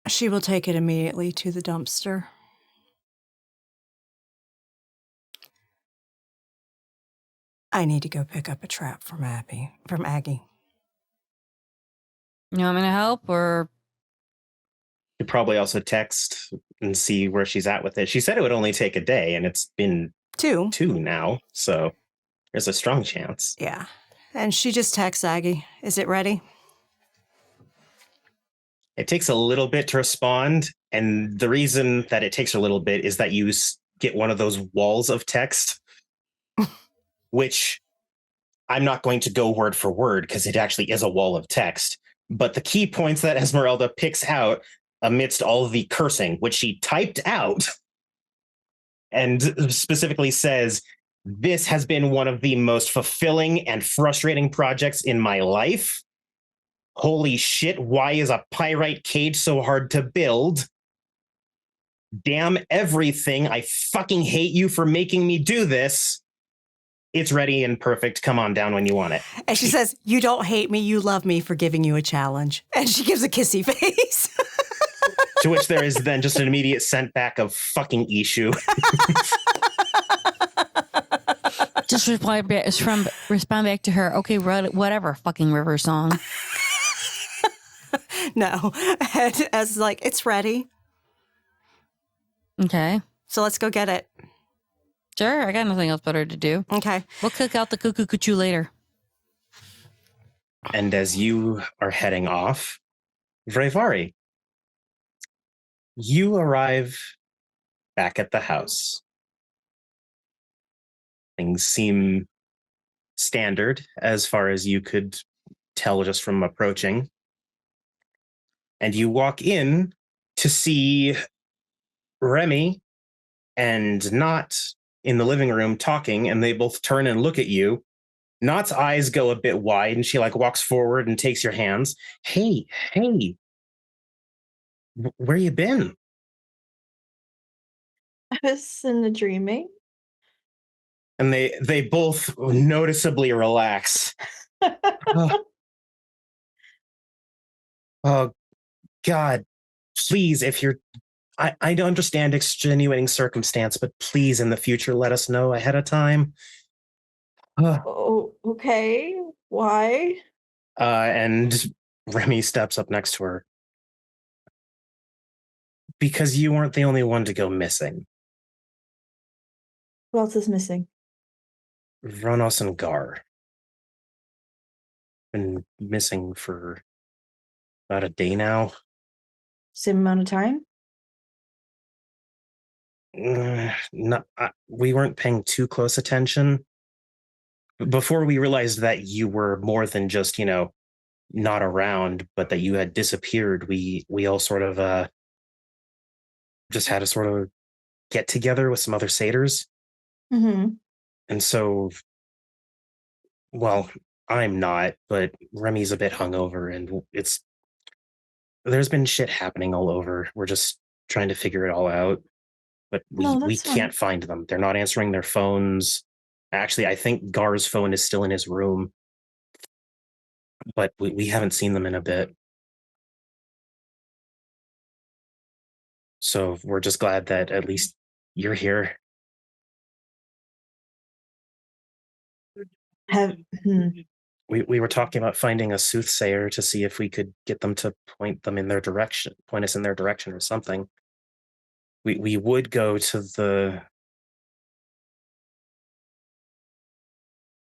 S3: She will take it immediately to the dumpster. I need to go pick up a trap from Aggie.
S6: You want me to help or?
S2: You probably also text and see where she's at with it. She said it would only take a day, and it's been
S3: 2
S2: now, so there's a strong chance.
S3: Yeah. And she just texts Aggie. Is it ready?
S2: It takes a little bit to respond, and the reason that it takes a little bit is that you get one of those walls of text, which I'm not going to go word for word because it actually is a wall of text. But the key points that Esmeralda picks out amidst all of the cursing, which she typed out and specifically says, "This has been one of the most fulfilling and frustrating projects in my life. Holy shit, why is a pyrite cage so hard to build? Damn everything, I fucking hate you for making me do this. It's ready and perfect. Come on down when you want it."
S3: And she says, "You don't hate me, you love me for giving you a challenge." And she gives a kissy face.
S2: To which there is then just an immediate sent back of fucking issue.
S6: Just respond back to her. Okay, whatever, fucking river song.
S3: No. And as like, it's ready.
S6: Okay.
S3: So let's go get it.
S6: Sure, I got nothing else better to do.
S3: Okay.
S6: We'll cook out the cuckoo cuckoo later.
S2: And as you are heading off, Vrevari, you arrive back at the house. Things seem standard as far as you could tell just from approaching. And you walk in to see Remy and Knot in the living room talking, and they both turn and look at you. Knot's eyes go a bit wide, and she walks forward and takes your hands. Hey, where you been?
S5: I was in a dreaming.
S2: And they both noticeably relax. Oh, God, please, if you're... I don't understand extenuating circumstance, but please, in the future, let us know ahead of time.
S5: Oh, okay. Why?
S2: And Remy steps up next to her. Because you weren't the only one to go missing.
S5: Who else is missing?
S2: Ronos and Gar. Been missing for about a day now.
S5: Same amount of time?
S2: We weren't paying too close attention. Before we realized that you were more than just, not around, but that you had disappeared, we all sort of just had a sort of get together with some other satyrs.
S5: Mm-hmm.
S2: And so, well, I'm not, but Remy's a bit hungover, and there's been shit happening all over. We're just trying to figure it all out. But we can't find them. They're not answering their phones. Actually, I think Gar's phone is still in his room. But we haven't seen them in a bit. So we're just glad that at least you're here.
S5: Have
S2: We were talking about finding a soothsayer to see if we could get them to point us in their direction or something. We would go to the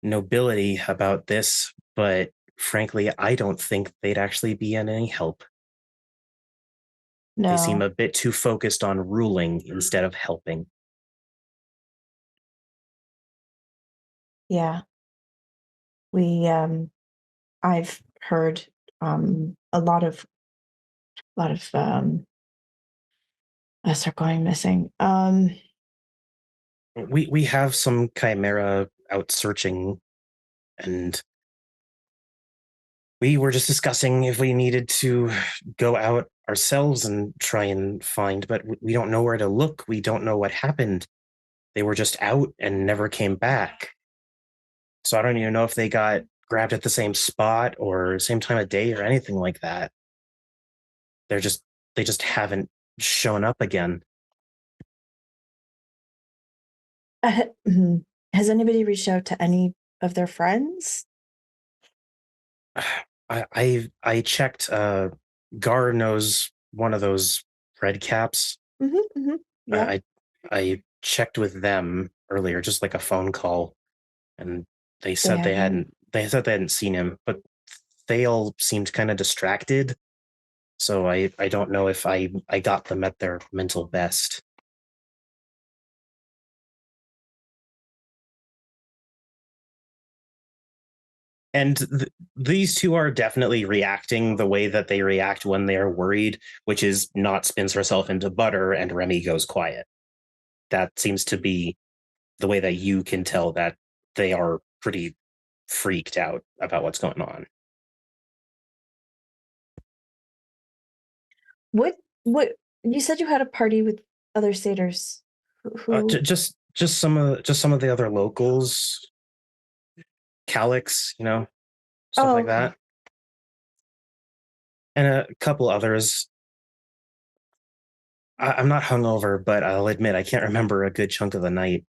S2: nobility about this, but frankly, I don't think they'd actually be in any help. They seem
S5: no.
S2: a bit too focused on ruling instead of helping.
S5: Yeah. We I've heard a lot of us are going missing.
S2: We have some chimera out searching, and we were just discussing if we needed to go out ourselves and try and find, but we don't know where to look. We don't know what happened. They were just out and never came back. So I don't even know if they got grabbed at the same spot or same time of day or anything like that. They just haven't shown up again.
S5: Has anybody reached out to any of their friends?
S2: I checked. Gar knows one of those red caps.
S5: Yeah.
S2: I checked with them earlier, just like a phone call, and they said they
S5: haven't-
S2: hadn't seen him, but they all seemed kind of distracted. So I don't know if I got them at their mental best. And these two are definitely reacting the way that they react when they are worried, which is not spins herself into butter and Remy goes quiet. That seems to be the way that you can tell that they are pretty freaked out about what's going on.
S5: What you said you had a party with other satyrs. Who
S2: Just some of the other locals, Calix, stuff like
S5: okay.
S2: that, and a couple others. I'm not hungover, but I'll admit I can't remember a good chunk of the night.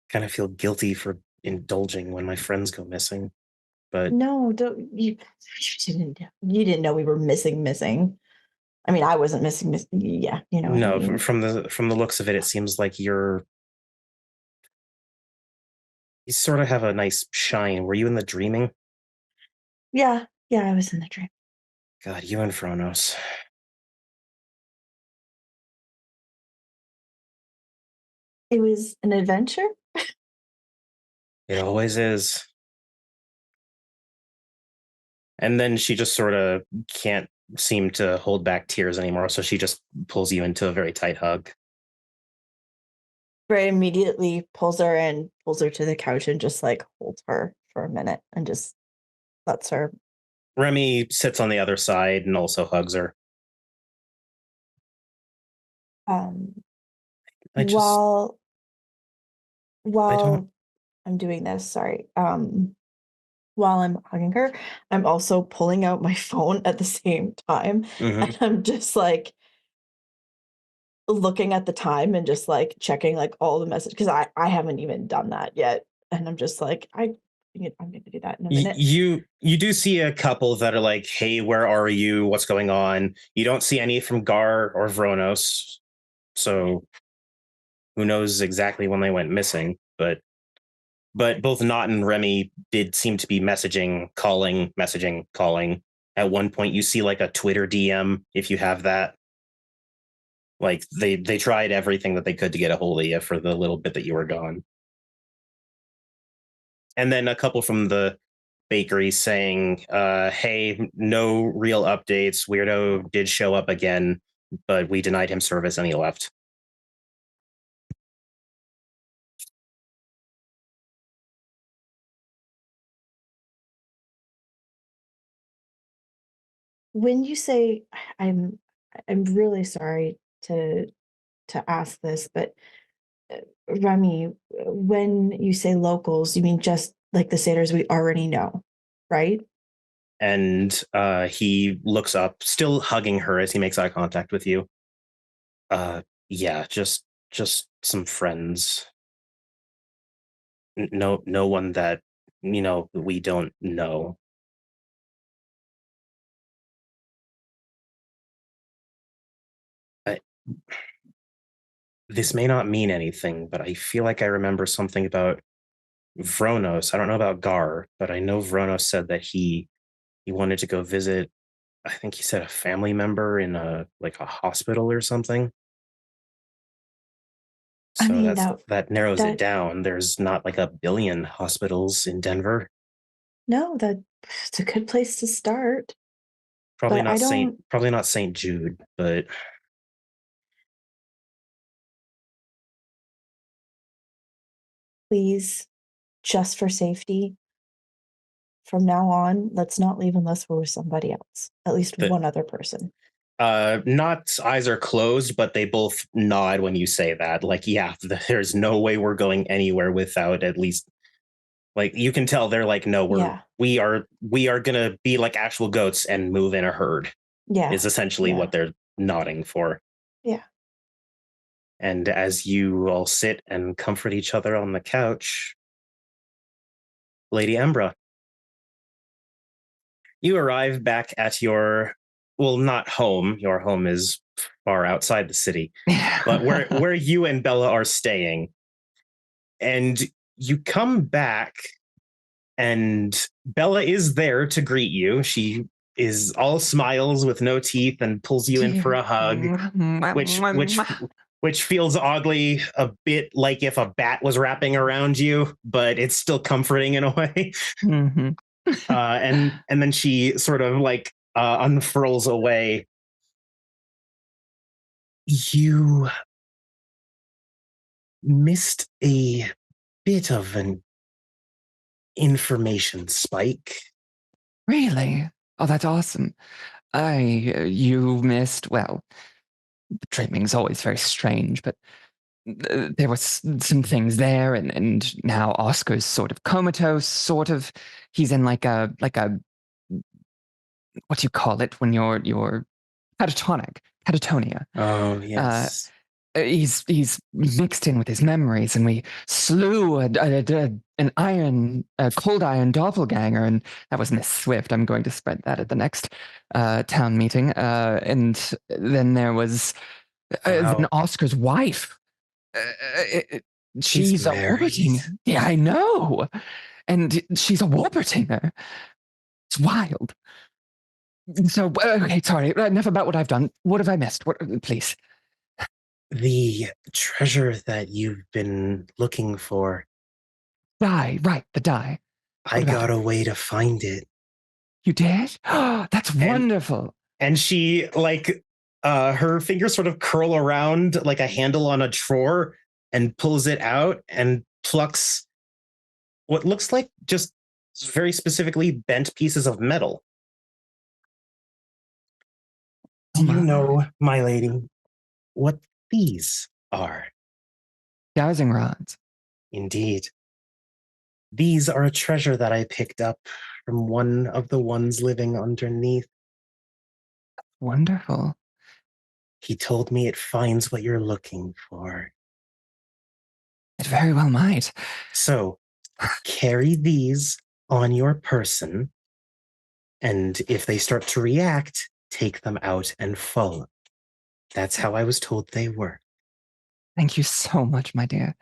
S2: Kind of feel guilty for indulging when my friends go missing, but
S5: No, don't you you didn't know we were missing. I mean, I wasn't missing. Yeah, you know what I
S2: no,
S5: mean.
S2: from the looks of it, it seems like you sort of have a nice shine. Were you in the dreaming?
S5: Yeah, I was in the dream.
S2: God, you and Fronos.
S5: It was an adventure.
S2: It always is. And then she just sort of can't seem to hold back tears anymore, so she just pulls you into a very tight hug.
S5: Ray immediately pulls her to the couch and just like holds her for a minute and just lets her.
S2: Remy sits on the other side and also hugs her.
S5: Um,
S2: I just,
S5: while
S2: I don't.
S5: I'm doing this, sorry. While I'm hugging her, I'm also pulling out my phone at the same time,
S2: Mhm.
S5: and I'm just like looking at the time and just like checking like all the messages because I haven't even done that yet, and I'm just like I'm gonna do that in a minute.
S2: You do see a couple that are like, "Hey, where are you? What's going on?" You don't see any from Gar or Vronos, so who knows exactly when they went missing? But both Not and Remy did seem to be messaging, calling, messaging, calling. At one point, you see like a Twitter DM if you have that. Like they tried everything that they could to get a hold of you for the little bit that you were gone. And then a couple from the bakery saying, hey, no real updates. Weirdo did show up again, but we denied him service and he left.
S5: When you say I'm I'm really sorry to ask this, but Remy, when you say locals, you mean just like the satyrs we already know, right?
S2: And he looks up, still hugging her as he makes eye contact with you. Yeah, just some friends. No one that we don't know. This may not mean anything, but I feel like I remember something about Vronos. I don't know about Gar, but I know Vronos said that he wanted to go visit. I think he said a family member in a hospital or something.
S5: I
S2: So
S5: mean,
S2: that narrows
S5: that-
S2: it down. There's not like a billion hospitals in Denver.
S5: No, it's a good place to start.
S2: Probably
S5: But
S2: not
S5: I
S2: Saint.
S5: don't-
S2: Probably not St. Jude, but
S5: Please, just for safety, from now on, let's not leave unless we're with somebody else. At least
S2: The-
S5: one other person.
S2: not eyes are closed, but they both nod when you say that. Like, yeah, there's no way we're going anywhere without at least. Like, you can tell they're like, no, we are gonna be like actual goats and move in a herd.
S5: Yeah.
S2: Is essentially what they're nodding for.
S5: Yeah.
S2: And as you all sit and comfort each other on the couch, Lady Embra, you arrive back at not home. Your home is far outside the city, but where you and Bella are staying. And you come back, and Bella is there to greet you. She is all smiles with no teeth and pulls you in for a hug, which feels oddly a bit like if a bat was wrapping around you, but it's still comforting in a way.
S4: Mm-hmm.
S2: And then she sort of unfurls away. You missed a bit of an information spike.
S4: Really? Oh, that's awesome. You missed, well, the dreaming's always very strange, but there was some things there, and now Oscar's sort of comatose, sort of. He's in like a what do you call it when you're catatonia.
S2: Oh, yes.
S4: He's mixed in with his memories, and we slew an cold iron doppelganger, and that was Miss Swift. I'm going to spread that at the next town meeting. And then there was then Oscar's wife. She's a Warburtinger. Yeah, I know. And she's a Warburtinger. It's wild. So, okay, sorry. Enough about what I've done. What have I missed? Please.
S2: The treasure that you've been looking for.
S4: Die, right, the die.
S2: I got a way to find it.
S4: You did? That's wonderful.
S2: And she, her fingers sort of curl around like a handle on a drawer and pulls it out and plucks what looks like just very specifically bent pieces of metal. Do you know, my lady, what these are?
S4: Dowsing rods.
S2: Indeed. These are a treasure that I picked up from one of the ones living underneath.
S4: Wonderful.
S2: He told me it finds what you're looking for.
S4: It very well might.
S2: So, carry these on your person, and if they start to react, take them out and follow. That's how I was told they were.
S4: Thank you so much, my dear.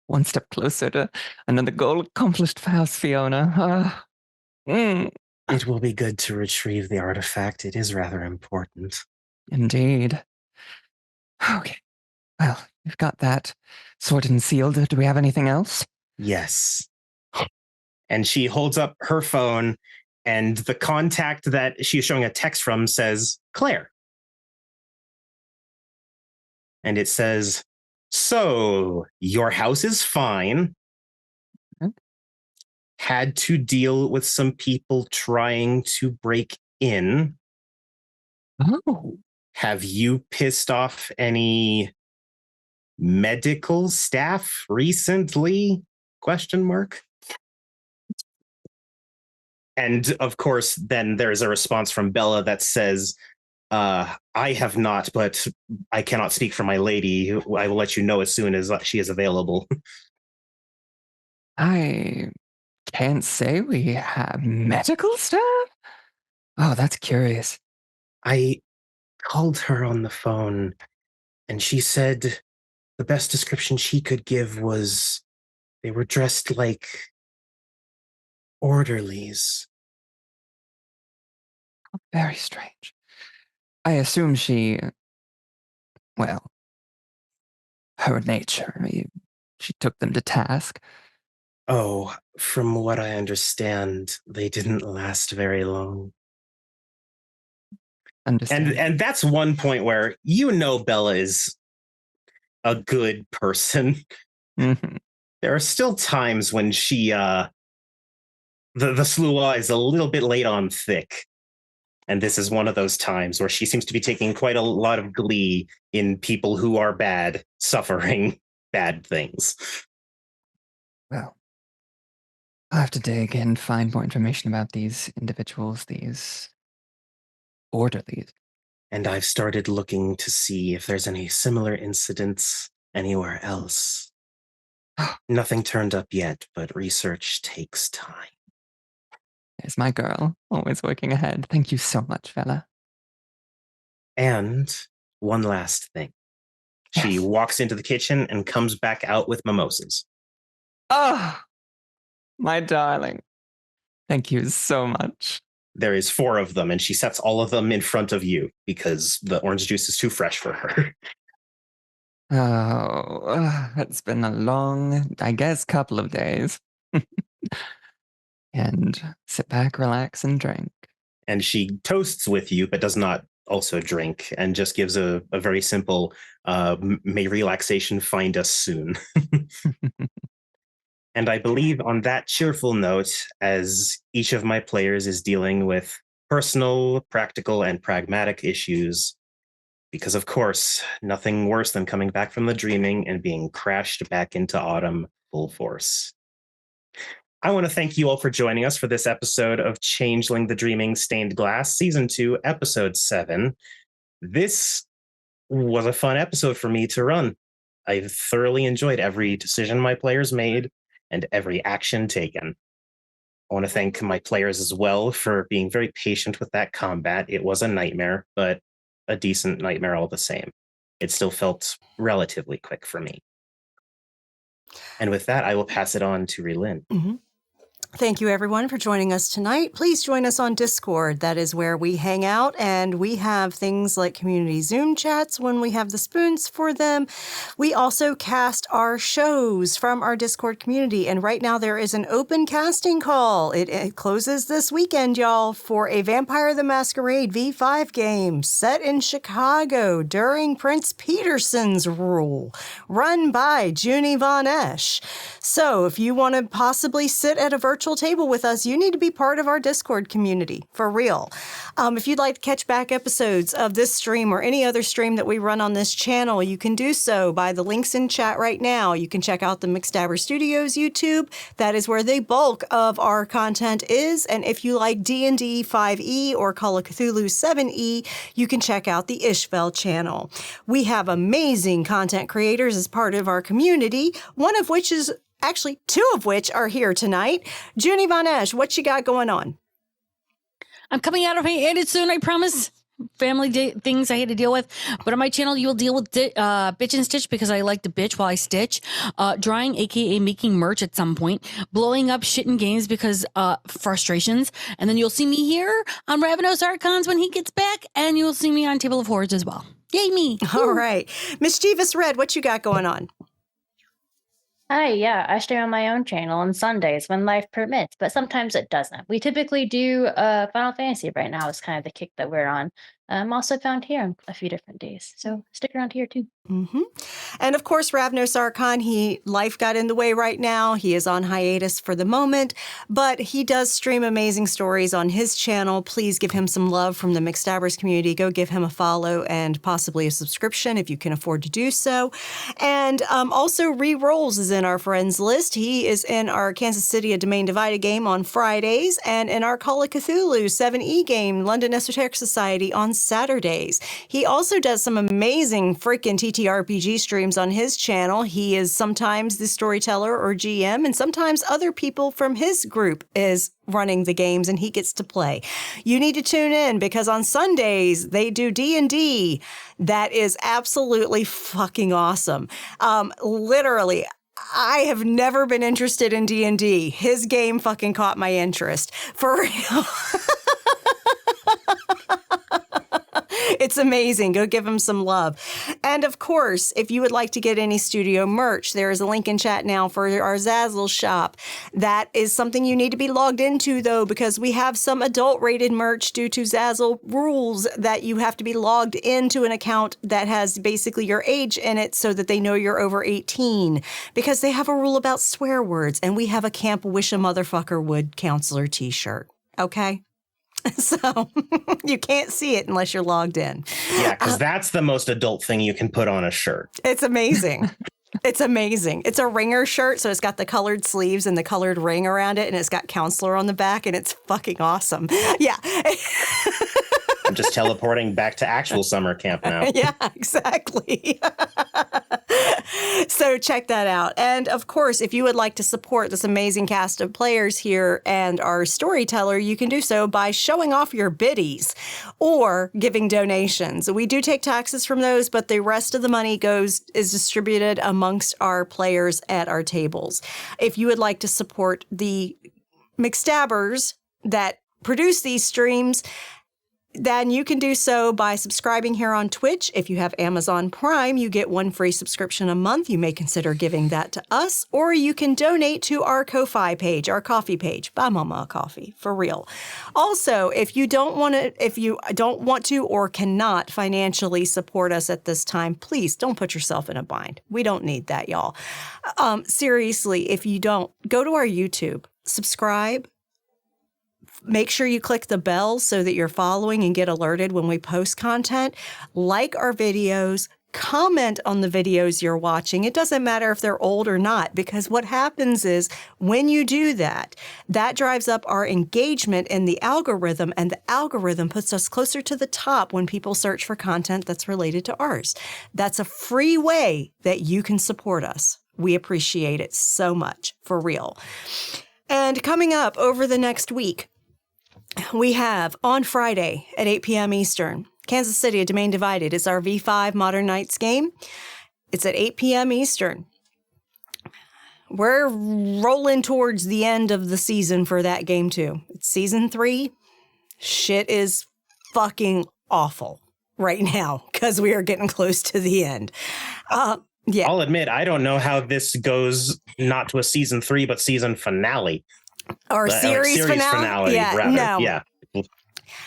S4: One step closer to another goal accomplished for House Fiona.
S2: It will be good to retrieve the artifact. It is rather important.
S4: Indeed. Okay. Well, we've got that sorted and sealed. Do we have anything else?
S2: Yes. And she holds up her phone, and the contact that she's showing a text from says, Claire. And it says, so your house is fine. Had to deal with some people trying to break in.
S4: Oh.
S2: Have you pissed off any medical staff recently? Question mark. And of course, then there's a response from Bella that says, I have not, but I cannot speak for my lady. I will let you know as soon as she is available.
S4: I can't say we have medical staff? Oh, that's curious.
S2: I called her on the phone, and she said the best description she could give was they were dressed like orderlies.
S4: Very strange. I assume well, her nature, she took them to task.
S2: Oh, from what I understand, they didn't last very long.
S4: Understand.
S2: And that's one point where Bella is a good person.
S4: Mhm.
S2: There are still times when she the Slua is a little bit late on thick. And this is one of those times where she seems to be taking quite a lot of glee in people who are bad, suffering bad things.
S4: Well, I'll have to dig and find more information about these individuals, these orderlies.
S2: And I've started looking to see if there's any similar incidents anywhere else. Nothing turned up yet, but research takes time.
S4: There's my girl, always working ahead. Thank you so much, fella.
S2: And one last thing. She
S4: Yes.
S2: walks into the kitchen and comes back out with mimosas.
S4: Oh, my darling. Thank you so much.
S2: There is 4 of them, and she sets all of them in front of you because the orange juice is too fresh for her.
S4: Oh, it's been a long, I guess, couple of days. And sit back, relax, and drink.
S2: And she toasts with you, but does not also drink, and just gives a very simple, may relaxation find us soon. And I believe on that cheerful note, as each of my players is dealing with personal, practical, and pragmatic issues, because of course, nothing worse than coming back from the dreaming and being crashed back into autumn full force. I want to thank you all for joining us for this episode of Changeling the Dreaming Stained Glass, Season 2, Episode 7. This was a fun episode for me to run. I thoroughly enjoyed every decision my players made and every action taken. I want to thank my players as well for being very patient with that combat. It was a nightmare, but a decent nightmare all the same. It still felt relatively quick for me. And with that, I will pass it on to Relyn.
S3: Mm-hmm. Thank you, everyone, for joining us tonight. Please join us on Discord. That is where we hang out, and we have things like community Zoom chats when we have the spoons for them. We also cast our shows from our Discord community, and right now there is an open casting call. It closes this weekend, y'all, for a Vampire the Masquerade V5 game set in Chicago during Prince Peterson's rule, run by Junie Von Esch. So if you want to possibly sit at a virtual table with us, you need to be part of our Discord community, for real. If you'd like to catch back episodes of this stream or any other stream that we run on this channel, you can do so by the links in chat right now. You can check out the McStabber Studios YouTube. That is where the bulk of our content is. And if you like D&D 5e or Call of Cthulhu 7e, you can check out the Ishvel channel. We have amazing content creators as part of our community, one of which is actually 2 of which are here tonight. Junie Von Esch, what you got going on?
S6: I'm coming out of my edit soon, I promise. Family things I had to deal with. But on my channel, you will deal with bitch and stitch because I like to bitch while I stitch. Drawing, aka making merch at some point. Blowing up shit in games because frustrations. And then you'll see me here on Ravenous Archons when he gets back. And you'll see me on Table of Horrors as well. Yay, me.
S3: All right. Mischievous Red, what you got going on?
S7: Hi, yeah, I stream on my own channel on Sundays when life permits, but sometimes it doesn't. We typically do Final Fantasy right now is kind of the kick that we're on. I'm also found here on a few different days. So stick around here too.
S3: Mm-hmm. And of course, Ravnos Archon, life got in the way right now. He is on hiatus for the moment, but he does stream amazing stories on his channel. Please give him some love from the McStabbers community. Go give him a follow and possibly a subscription if you can afford to do so. And also, Re-Rolls is in our friends list. He is in our Kansas City A Domain Divided game on Fridays and in our Call of Cthulhu 7E game, London Esoteric Society, on Saturdays. He also does some amazing freaking TTRPG streams on his channel. He is sometimes the storyteller or GM, and sometimes other people from his group is running the games and he gets to play. You need to tune in because on Sundays they do D&D. That is absolutely fucking awesome. Literally, I have never been interested in D&D. His game fucking caught my interest. For real. It's amazing. Go give him some love. And of course, if you would like to get any studio merch, there is a link in chat now for our Zazzle shop. That is something you need to be logged into, though, because we have some adult-rated merch due to Zazzle rules that you have to be logged into an account that has basically your age in it so that they know you're over 18, because they have a rule about swear words, and we have a Camp Wish a Motherfucker Would counselor t-shirt. Okay? So you can't see it unless you're logged in.
S2: Yeah, because that's the most adult thing you can put on a shirt.
S3: It's amazing. It's amazing. It's a ringer shirt, so it's got the colored sleeves and the colored ring around it, and it's got counselor on the back, and it's fucking awesome. Yeah.
S2: I'm just teleporting back to actual summer camp now.
S3: Yeah, exactly. So check that out. And of course, if you would like to support this amazing cast of players here and our storyteller, you can do so by showing off your biddies or giving donations. We do take taxes from those, but the rest of the money is distributed amongst our players at our tables. If you would like to support the McStabbers that produce these streams, then you can do so by subscribing here on Twitch. If you have Amazon Prime, you get one free subscription a month. You may consider giving that to us, or you can donate to our KoFi page, our coffee page. Buy Mama a coffee, for real. Also, if you don't want to or cannot financially support us at this time, please don't put yourself in a bind. We don't need that, y'all. Seriously, if you don't, go to our YouTube, subscribe. Make sure you click the bell so that you're following and get alerted when we post content. Like our videos, comment on the videos you're watching. It doesn't matter if they're old or not, because what happens is when you do that, that drives up our engagement in the algorithm, and the algorithm puts us closer to the top when people search for content that's related to ours. That's a free way that you can support us. We appreciate it so much, for real. And coming up over the next week, we have on Friday at 8 p.m. Eastern, Kansas City, A Domain Divided. It's our V5 Modern Knights game. It's at 8 p.m. Eastern. We're rolling towards the end of the season for that game, too. It's season 3. Shit is fucking awful right now because we are getting close to the end. Yeah.
S2: I'll admit, I don't know how this goes not to a season 3, but season finale.
S3: Or series finale? Yeah,
S2: rather.
S3: no.
S2: Yeah.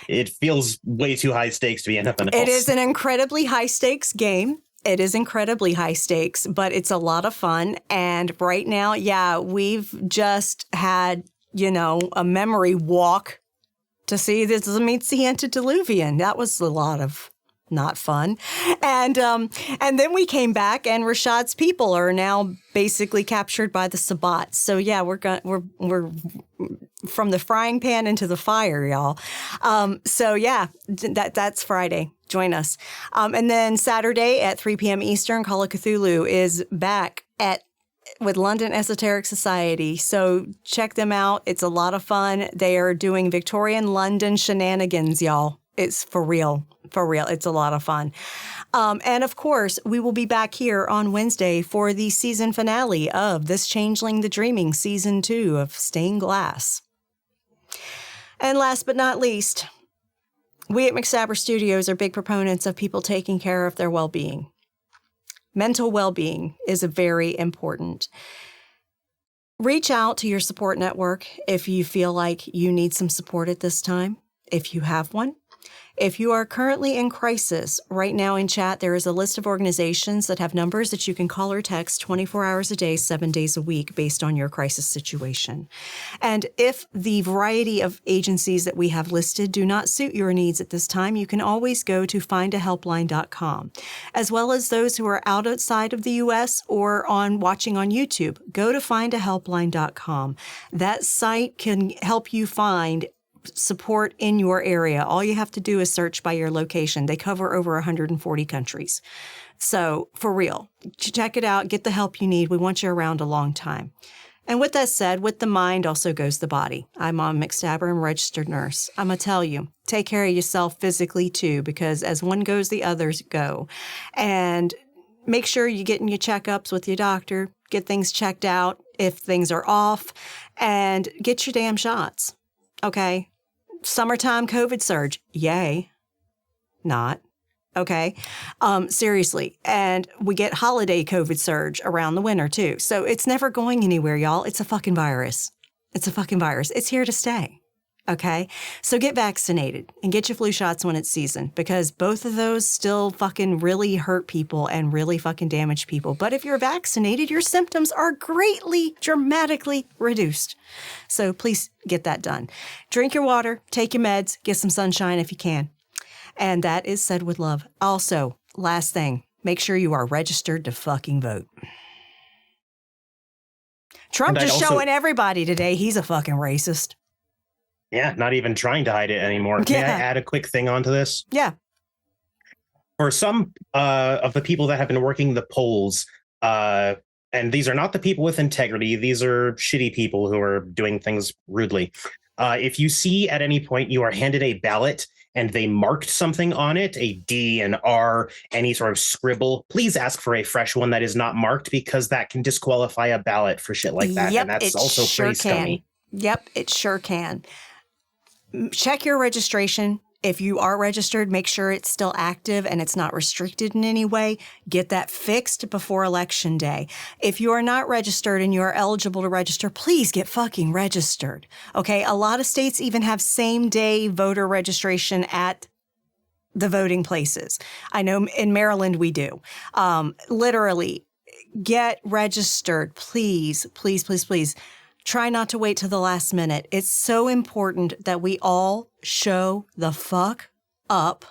S2: It feels way too high stakes to be anything else.
S3: It is an incredibly high stakes game. It is incredibly high stakes, but it's a lot of fun. And right now, yeah, we've just had, a memory walk to see this meets the antediluvian. That was a lot of not fun. And then we came back, and Rashad's people are now basically captured by the Sabbats. So yeah, we're from the frying pan into the fire, y'all. So yeah, that's Friday. Join us. And then Saturday at 3 p.m. Eastern, Call of Cthulhu is back with London Esoteric Society. So check them out. It's a lot of fun. They are doing Victorian London shenanigans, y'all. It's for real. For real. It's a lot of fun. And of course, we will be back here on Wednesday for the season finale of This Changeling the Dreaming, Season 2 of Stained Glass. And last but not least, we at McStabber Studios are big proponents of people taking care of their well-being. Mental well-being is very important. Reach out to your support network if you feel like you need some support at this time, if you have one. If you are currently in crisis, right now in chat, there is a list of organizations that have numbers that you can call or text 24 hours a day, 7 days a week based on your crisis situation. And if the variety of agencies that we have listed do not suit your needs at this time, you can always go to findahelpline.com. As well as those who are outside of the U.S. or watching on YouTube, go to findahelpline.com. That site can help you find support in your area. All you have to do is search by your location. They cover over 140 countries. So for real, check it out. Get the help you need. We want you around a long time. And with that said, with the mind also goes the body. I'm Mom McStabber. I'm a registered nurse. I'm going to tell you, take care of yourself physically too, because as one goes, the others go. And make sure you're getting your checkups with your doctor. Get things checked out if things are off. And get your damn shots. Okay? Summertime COVID surge. Yay. Not. Okay? Seriously. And we get holiday COVID surge around the winter, too. So it's never going anywhere, y'all. It's a fucking virus. It's a fucking virus. It's here to stay. Okay? So get vaccinated and get your flu shots when it's season, because both of those still fucking really hurt people and really fucking damage people. But if you're vaccinated, your symptoms are greatly, dramatically reduced. So please get that done. Drink your water, take your meds, get some sunshine if you can. And that is said with love. Also, last thing, make sure you are registered to fucking vote. Trump just showing everybody today he's a fucking racist.
S2: Yeah, not even trying to hide it anymore.
S3: Yeah.
S2: May I add a quick thing onto this?
S3: Yeah.
S2: For some of the people that have been working the polls, and these are not the people with integrity, these are shitty people who are doing things rudely. If you see at any point you are handed a ballot and they marked something on it, a D, an R, any sort of scribble, please ask for a fresh one that is not marked, because that can disqualify a ballot for shit like that.
S3: Yep,
S2: and that's
S3: it
S2: also
S3: sure
S2: pretty stony.
S3: Yep, it sure can. Check your registration. If you are registered, make sure it's still active and it's not restricted in any way. Get that fixed before Election Day. If you are not registered and you are eligible to register, please get fucking registered. Okay? A lot of states even have same-day voter registration at the voting places. I know in Maryland we do. Literally, get registered. Please, please, please, please. Try not to wait till the last minute. It's so important that we all show the fuck up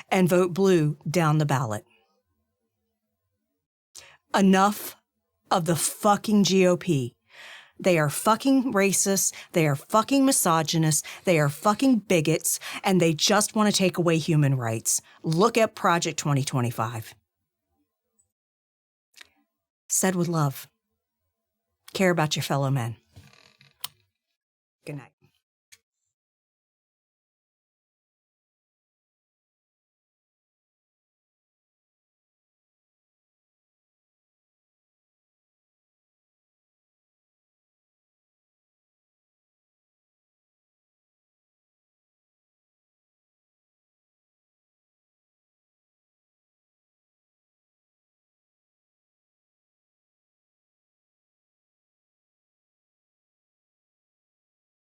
S3: and vote blue down the ballot. Enough of the fucking GOP. They are fucking racist. They are fucking misogynist. They are fucking bigots. And they just want to take away human rights. Look at Project 2025. Said with love. Care about your fellow men.